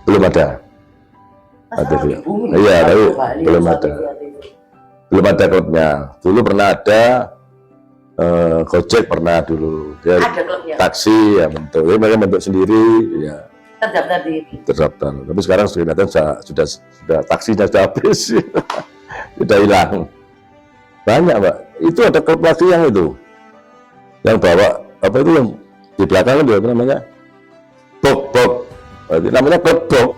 belum ada, Masa ATV. di bumi. Iya, Pak, tapi Bali, belum ATV, ada. ATV. belum ada klubnya. Dulu pernah ada Gojek pernah dulu, dia Ada klubnya. taksi ya bentuk, jadi mereka bentuk sendiri, ya Terdaftar di terdaftar. Tapi sekarang sudah taksinya sudah habis, sudah hilang. Banyak Pak, itu ada klub lagi yang itu, yang bawa apa itu yang di belakang itu apa namanya, box, namanya klub box,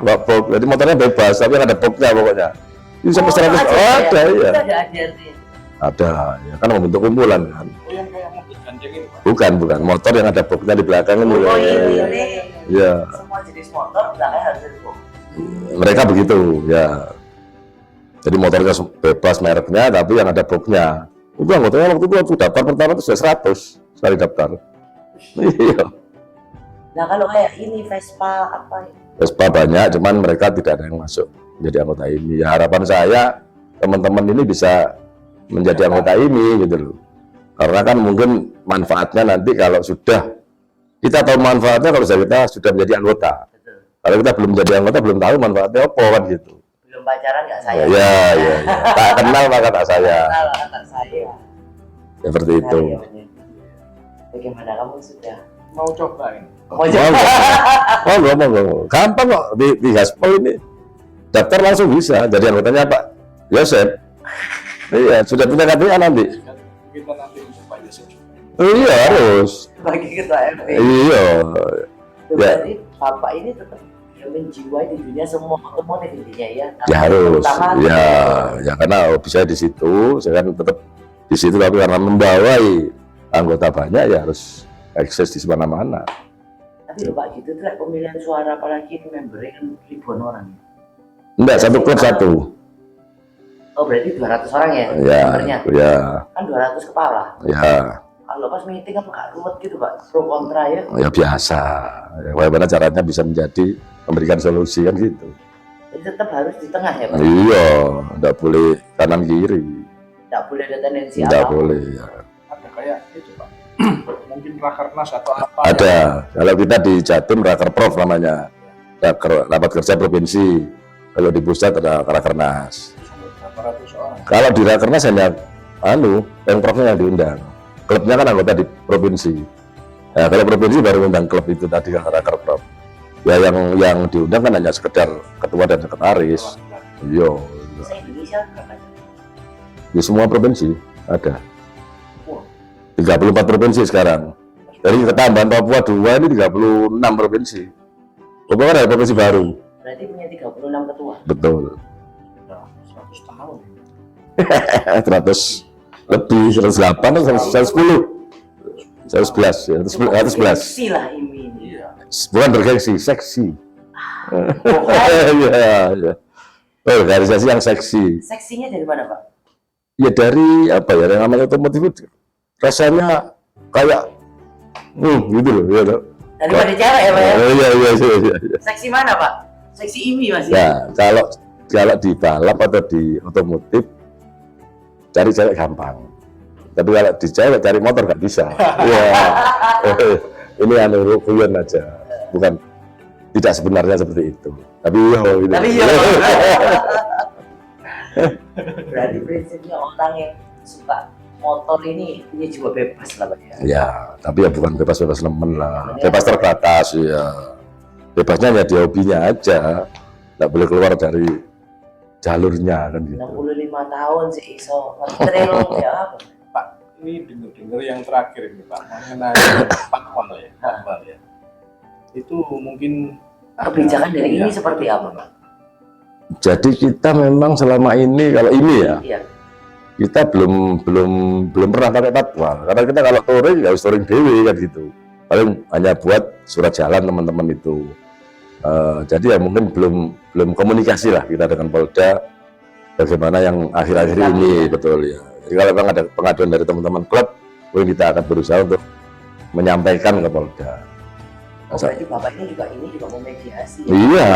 box. Jadi motornya bebas, tapi ada boxnya pokoknya. Ini sampai 100, ada ya, Itu ada ADRT. ada ya kan membentuk kumpulan kan. Oh yang kayak mobil gandeng itu Pak? Bukan motor yang ada boxnya di belakang itu. Oh ya. ini. Ya, Semua jenis motor belakangnya harus ada box. mereka begitu ya. Jadi motornya bebas mereknya, tapi yang ada boxnya. Itu anggotanya waktu itu waktu daftar pertama itu sudah 100 sekali daftar. Iya. Nah kalau kayak ini Vespa apa ya? Vespa banyak, cuman mereka tidak ada yang masuk menjadi anggota ini. Ya harapan saya teman-teman ini bisa menjadi anggota ini gitu loh. Karena kan mungkin manfaatnya nanti kalau sudah kita tahu manfaatnya kalau kita sudah menjadi anggota. Betul. Kalau kita belum menjadi anggota belum tahu manfaatnya apa kan gitu. Belum pacaran nggak sayang. Ya. Tak kenal maka tak sayang. Kenal kata saya. Seperti itu. Bagaimana kamu sudah Mau cobain? Ngomong. Gampang kok di Gaspol ini. Daftar langsung bisa. Jadi anggotanya Pak Yosep. Iya, sudah punya KTA nanti. Kita nanti Pak Yosep. Iya harus. Bagi ketua RT. Iya. Berarti Bapak ini tetap ya menjiwai di dunia semua otomotif intinya ya. Ya harus. Terutama Ya karena bisa di situ, saya kan tetap di situ tapi karena membawai anggota banyak ya harus akses di mana-mana. tapi loh Pak gitu tuh like, pemilihan suara apalagi membernya kan ribuan orang. Enggak, satu klub satu. Oh berarti 200 orang ya? Ya, Membernya? ya, Kan 200 kepala. ya, Kalau pas meeting apa gak ruwet gitu Pak? Pro kontra ya? ya biasa. Ya, bagaimana caranya bisa menjadi memberikan solusi kan gitu. Jadi tetap harus di tengah ya Pak? Iya, enggak boleh kanan kiri. Tidak boleh ada tendensi Enggak apa? boleh. Ya. Ada kayak itu Pak. Mungkin rakernas atau apa? Ada. Kalau kita di Jatim Rakerprov namanya, rapat kerja provinsi. Kalau di pusat ada Rakernas. Berapa ratus orang? Kalau di Rakernas hanya Pengprovnya yang diundang. Klubnya kan anggota di provinsi. Nah, kalau provinsi baru undang klub itu tadi Rakerprov. Ya yang diundang kan hanya sekedar ketua dan sekretaris. Iya. Bisa Indonesia berapa? Di semua provinsi ada. 34 provinsi sekarang. Dari ketambahan Papua 2 ini 36 provinsi. Papua kan ada provinsi baru. Berarti punya 36 ketua. Betul. Ya, 100 tahun. 100 lebih, 108 atau 110. 111 ya, 111. Seksi lah ini. Iya. Bukan bergengsi, seksi. Iya. Organisasi yang seksi. Seksinya dari mana Pak? Ya dari apa ya, yang namanya otomotif itu rasanya kayak gitu loh, ya loh. Daripada cewek ya Pak ya? Iya. Seksi mana Pak? Seksi IMI masih? Ya, kalau di balap atau di otomotif cari cewek gampang. Tapi kalau di cewek cari motor nggak bisa. Iya. Ini anu guyon aja. Bukan tidak sebenarnya seperti itu. Tapi gitu. Tapi ya. Berarti prinsipnya orang yang suka motor ini punya jiwa bebas lah Pak ya? Ya, tapi ya bukan bebas-bebas nemen lah. Bebas terbatas ya. Bebasnya hanya di hobinya aja. Nggak boleh keluar dari jalurnya kan gitu. 65 tahun sih iso menteri loh ya apa? Pak, ini dengar yang terakhir ini Pak, mengenai Pakwal ya. Itu mungkin Kebijakan dari ini ya, seperti apa Pak? Jadi kita memang selama ini kalau ini ya, Iya. kita belum pernah pakai patwal karena kita kalau touring ya harus touring dewe kan gitu, paling hanya buat surat jalan teman-teman itu. Jadi ya mungkin belum komunikasi lah kita dengan Polda bagaimana yang akhir-akhir ini betul ya. Jadi kalau memang ada pengaduan dari teman-teman klub, mungkin kita akan berusaha untuk menyampaikan ke Polda. Oh, berarti Bapak ini juga memediasi. Iya.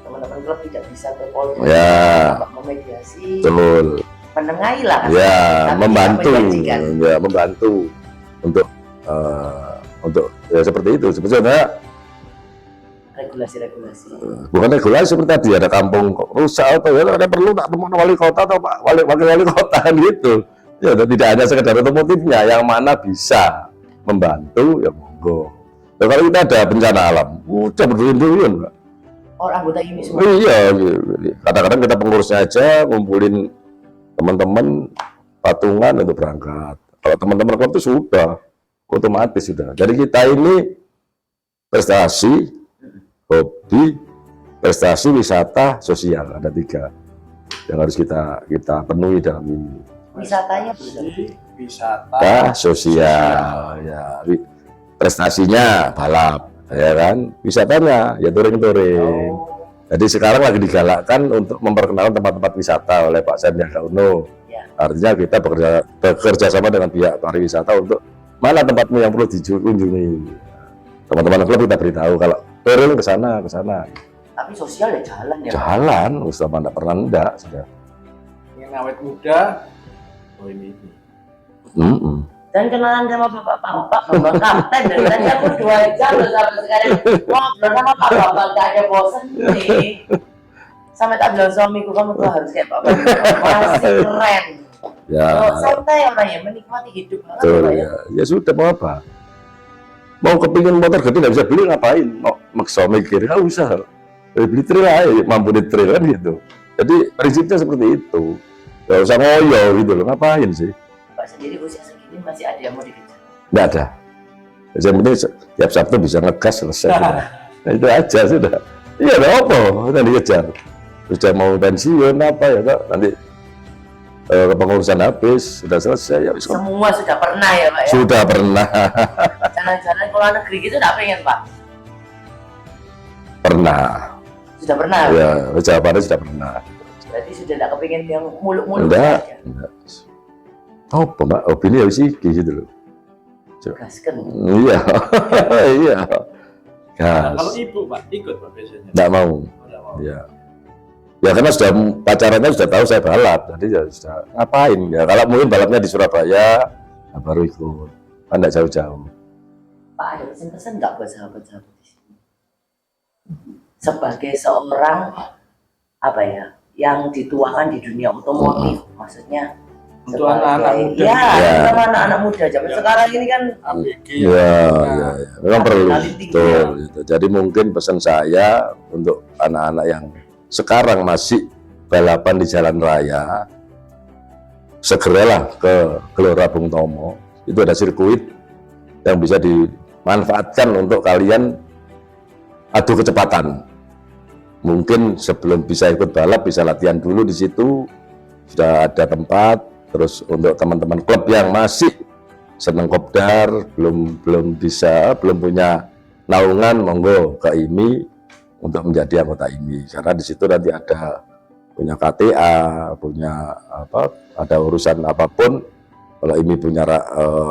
Teman-teman klub tidak bisa ke Polda. Ya. Bapak memediasi. Betul. Menengahi lah. Ya, Tapi membantu, tidak menjanjikan. ya membantu untuk ya seperti itu. Sebetulnya Regulasi-regulasi. bukan regulasi seperti tadi ada kampung rusak atau ya ada perlu tak temukan wali kota atau pak wali kota kan gitu. Ya tidak hanya sekedar otomotifnya, yang mana bisa membantu ya monggo. Ya, kalau kita ada bencana alam, udah berduyun-duyun Pak. Oh, anggota ini semua. Iya, kadang-kadang kita pengurusnya aja ngumpulin teman-teman patungan untuk berangkat. Kalau teman-teman klub itu sudah otomatis sudah. Jadi kita ini prestasi, hobi, prestasi, wisata, sosial, ada 3 yang harus kita penuhi dalam ini. Wisatanya wisata Sosial, ya. Prestasinya balap, ya kan? Wisatanya ya touring-touring. Jadi sekarang lagi digalakkan untuk memperkenalkan tempat-tempat wisata oleh Pak Sandiaga Uno. Ya. Artinya kita bekerja sama dengan pihak pariwisata untuk mana tempatmu yang perlu dikunjungi. Teman-teman klub kita beritahu kalau touring ke sana. tapi sosial ya jalan ya. Jalan, Ustaz tidak pernah enggak sudah. ingin awet muda. Oh ini. Dan kenalan sama Bapak Bambang Kapten dari tadi aku 2 jam loh sampai sekarang ngobrol sama Pak Bambang gak ada bosen nih. Sampai tak bilang suamiku kamu tuh harus kayak Pak Bambang, masih keren. Ya. Oh, santai orangnya menikmati hidup banget Betul, Pak, ya sudah mau apa? mau kepingin motor gede nggak bisa beli ngapain? Mau maksa mikir nggak usah. Beli trail aja, mampu di trail kan gitu. Jadi prinsipnya seperti itu. Nggak usah ngoyo gitu loh, ngapain sih? Pak sendiri usia segini masih ada yang mau dikejar? Nggak ada. Yang penting tiap Sabtu bisa ngegas selesai. Nah, itu aja sudah. Iya, ada apa? Nanti dikejar. Sudah mau pensiun apa ya, Kak? Nanti kepengurusan habis, sudah selesai ya. Semua sudah pernah ya Pak ya? Sudah pernah. Jalan-jalan ke luar negeri gitu nggak pengen Pak? Pernah. Sudah pernah? Ya, jawabannya sudah pernah. Berarti sudah nggak kepingin yang muluk-muluk Enggak. aja? Enggak. Apa, Mbak? Hobi ini harus gitu loh. Gasken. Iya. Iya. Nah, Gas. kalau ibu Pak ikut Pak biasanya? Nggak mau. Nggak mau. Ya. Ya karena sudah pacarannya sudah tahu saya balap, jadi ya sudah ngapain ya. Kalau mungkin balapnya di Surabaya, nah baru ikut. Kan nggak jauh-jauh. Pak ada pesan-pesan nggak buat sahabat-sahabat di sini? Sebagai seorang apa ya yang dituakan di dunia otomotif, maksudnya Untuk anak-anak muda. ya, Ya. sama anak-anak muda zaman Ya. sekarang ini kan ABG Iya, iya, iya. Memang perlu. Adrenalin tinggi, Betul. ya. Gitu. Jadi mungkin pesan saya untuk anak-anak yang sekarang masih balapan di jalan raya, segeralah ke Gelora Bung Tomo. Itu ada sirkuit yang bisa dimanfaatkan untuk kalian adu kecepatan. Mungkin sebelum bisa ikut balap bisa latihan dulu di situ. Sudah ada tempat. Terus untuk teman-teman klub yang masih seneng kopdar, belum punya naungan, monggo ke IMI untuk menjadi anggota IMI. Karena di situ nanti ada punya KTA, punya apa, ada urusan apapun. Kalau IMI punya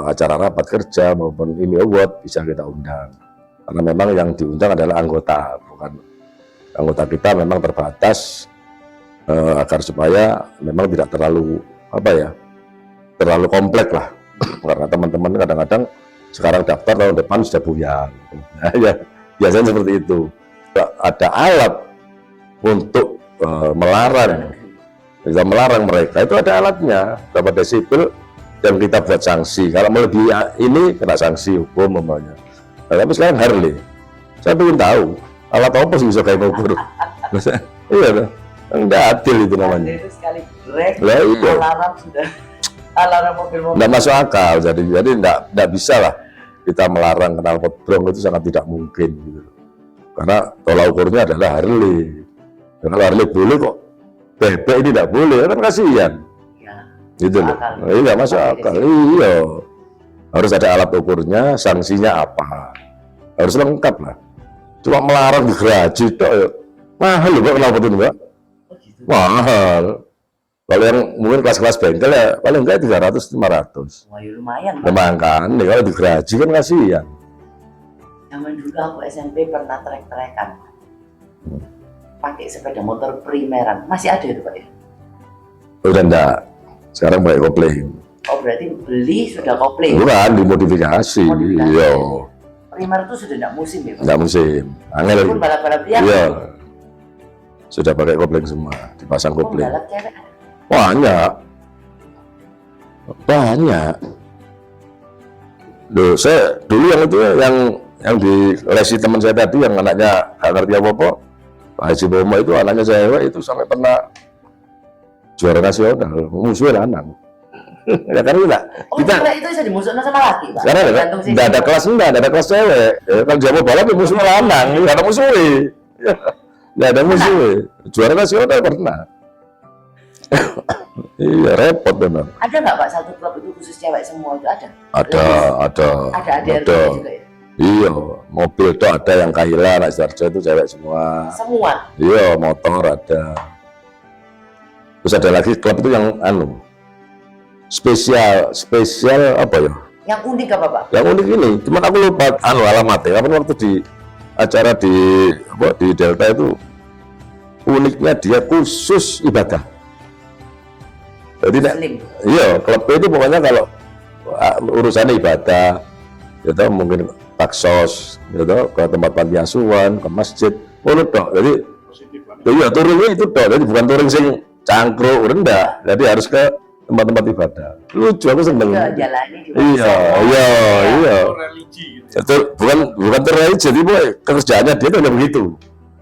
acara rapat kerja maupun IMI Award bisa kita undang. Karena memang yang diundang adalah anggota, bukan anggota kita memang terbatas agar supaya memang tidak terlalu terlalu kompleks lah. Karena teman-teman kadang-kadang sekarang daftar tahun depan sudah buyar. Nah, ya biasanya seperti itu. Ada alat untuk melarang, bisa melarang mereka. Itu ada alatnya, berapa desibel yang kita buat sanksi. Kalau melebihi ini kena sanksi hukum umpamanya. Nah, tapi sekarang Harley, saya ingin tahu alat apa sih bisa kayak ngukur. Iya, enggak adil itu namanya. itu sekali break, Lah, iya. alarm sudah alarm mobil-mobil. Nggak masuk akal, jadi nggak bisa lah kita melarang knalpot brong, itu sangat tidak mungkin gitu. Karena tolak ukurnya adalah Harley. Ya, kalau Harley boleh kok bebek ini tidak boleh, kan kasihan Ya, gitu loh. akal. Iya, nggak masuk akal. Iya, harus ada alat ukurnya, sanksinya apa, harus lengkap lah. Cuma melarang digaji tok ya mahal loh Mbak, knalpot ini Mbak, Oh, gitu. mahal. Kalau yang mungkin kelas-kelas bengkel ya paling enggak 300-500. Wah, ya lumayan Pak. Memang kan, ya kalau digaji kan kasihan. Zaman dulu aku SMP pernah trek-trekan pakai sepeda motor primeran, masih ada itu Pak ya? Udah enggak, sekarang pakai kopling. Oh berarti beli sudah kopling. Bukan, dimodifikasi. Modifikasi. Iya, Primer itu sudah tidak musim ya Pak? enggak musim. Angel. Pun balap-balap dia. Iya. Sudah pakai kopling semua, dipasang Oh, kopling. balap cewek ada. Banyak. Banyak. Loh, saya dulu yang itu yang di lesi teman saya tadi yang anaknya nggak ngerti apa-apa, Pak Haji Bomo itu anaknya cewek itu sampai pernah juara nasional, musuhnya lanang. Ya kan enggak? Oh Kita cewek itu bisa dimusuhin sama laki Pak? sekarang Tergantung sih. enggak ada kelas enggak ada kelas cewek. Ya, kalau dia mau balap ya musuhnya lanang, enggak ada musuhnya. Enggak ada musuhnya. Juara nasional pernah. Iya, repot memang. Ada nggak Pak satu klub itu khusus cewek semua itu ada? Ada. Ada ADRT juga ya? Iya, mobil itu ada yang Kahila, anak Sidoarjo itu cewek semua. Semua? Iya, motor ada. Terus ada lagi klub itu yang spesial apa ya? Yang unik apa Pak? Yang unik ini, cuman aku lupa alamatnya. Kapan waktu di acara di Delta itu uniknya dia khusus ibadah. Jadi Muslim. iya, klub itu pokoknya kalau urusannya ibadah, gitu, mungkin taksos, gitu, ke tempat panti asuhan, ke masjid, menurut dok. Jadi Positif banget. iya turunnya itu dok, jadi bukan turun sing cangkruk rendah, jadi harus ke tempat-tempat ibadah. Lucu, aku seneng. Jalani di Iya, iya. religi gitu. Itu bukan terkait, jadi kerjaannya dia tuh udah begitu.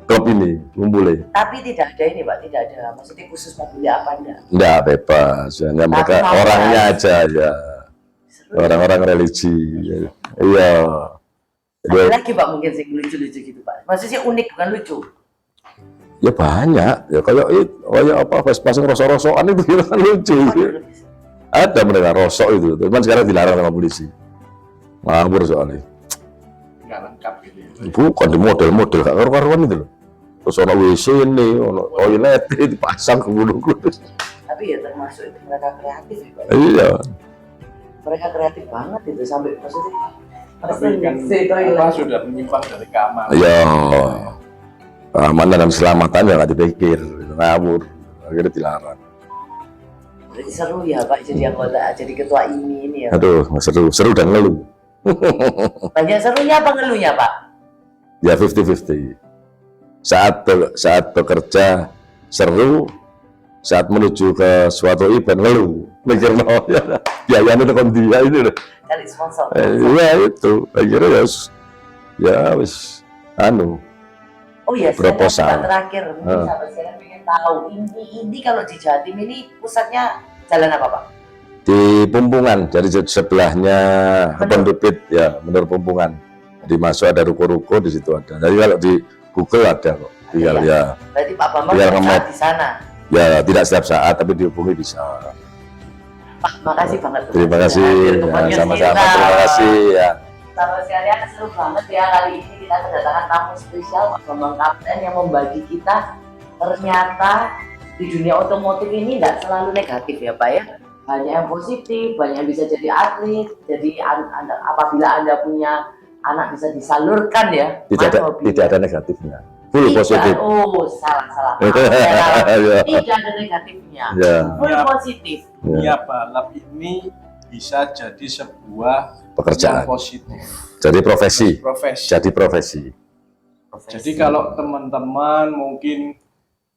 Klub ini ngumpulin. Tapi tidak ada ini Pak, tidak ada maksudnya khusus mobilnya apa enggak? Enggak bebas, hanya mereka mau orangnya kan? aja ya. Seru. Orang-orang religi. Iya. Ada lagi Pak mungkin sih lucu-lucu gitu Pak. Maksudnya unik bukan lucu. Ya banyak. Ya kayak apa pasang rosok-rosokan itu kan lucu. Ada mereka rosok itu, cuman sekarang dilarang sama polisi. Ngawur soalnya. Nggak lengkap gitu ya. Bukan di model-model gak karuan itu loh. Terus ono WC ini, ono toilet dipasang ke gunung kudus. Tapi ya termasuk itu mereka kreatif ya Pak. Iya. Mereka kreatif banget itu sampai maksudnya. Tapi kan apa sudah menyimpang dari keamanan. Iya. Keamanan dan keselamatan ya nggak dipikir, ngawur. Akhirnya dilarang. Jadi seru ya Pak jadi anggota, jadi ketua ini ya. Aduh, seru dan ngeluh. Banyak serunya apa ngeluhnya Pak? Ya 50-50. Saat bekerja seru, saat menuju ke suatu event ngeluh. Mikir ya biayanya tekan dia ini loh. Cari sponsor. Ya itu, akhirnya ya wis anu. Oh ya, Proposal. terakhir mungkin sahabat sekalian pengen tahu ini kalau di Jatim ini pusatnya jalan apa Pak? Di Pumpungan, jadi sebelahnya Pendupit ya, benar Pumpungan. Jadi masuk ada ruko-ruko di situ ada. Jadi kalau di Google ada kok. Tinggal ya. Berarti Pak Bambang Tinggal saat nge-map. di sana. Ya tidak setiap saat tapi dihubungi bisa. Pak, makasih banget. Terima kasih. Hadir ke Ya, podcast sama-sama. kita. Terima kasih ya. Sahabat sekalian seru banget ya kali ini kita kedatangan tamu spesial Pak Bambang Kapten yang membagi kita ternyata di dunia otomotif ini tidak selalu negatif ya Pak ya. Banyak yang positif, banyak yang bisa jadi atlet. Jadi apabila Anda punya anak bisa disalurkan ya. Tidak ada negatifnya. Full Tidak, positif. oh salah. Ya. Tidak ada negatifnya. Ya. Full positif. Dunia balap ini bisa jadi sebuah Pekerjaan. yang positif. Jadi profesi. Profesi. Jadi profesi. Jadi kalau teman-teman mungkin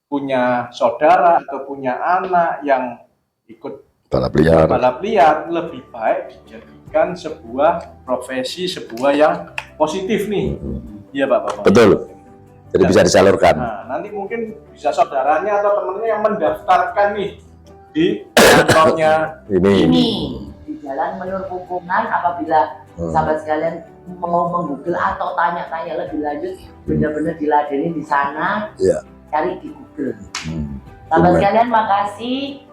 punya saudara atau punya anak yang ikut Balap liar. balap liar, lebih baik dijadikan sebuah profesi, sebuah yang positif nih. Iya Pak Bapak. Betul. Jadi bisa disalurkan. Nah, nanti mungkin bisa saudaranya atau temennya yang mendaftarkan nih di kantornya Ini. Di Jalan Menur Pumpungan apabila sahabat sekalian mau menggoogle atau tanya-tanya lebih lanjut benar-benar diladeni di sana. Iya. Cari di Google. Sahabat sekalian makasih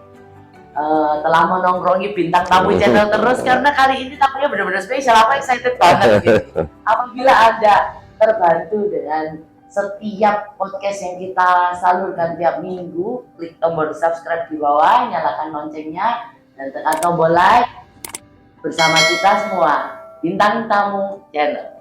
telah menongkrongi bintang tamu channel terus karena kali ini tamunya benar-benar spesial. Aku excited banget gitu. Apabila Anda terbantu dengan setiap podcast yang kita salurkan tiap minggu, klik tombol subscribe di bawah, nyalakan loncengnya, dan tekan tombol like bersama kita semua bintang tamu channel.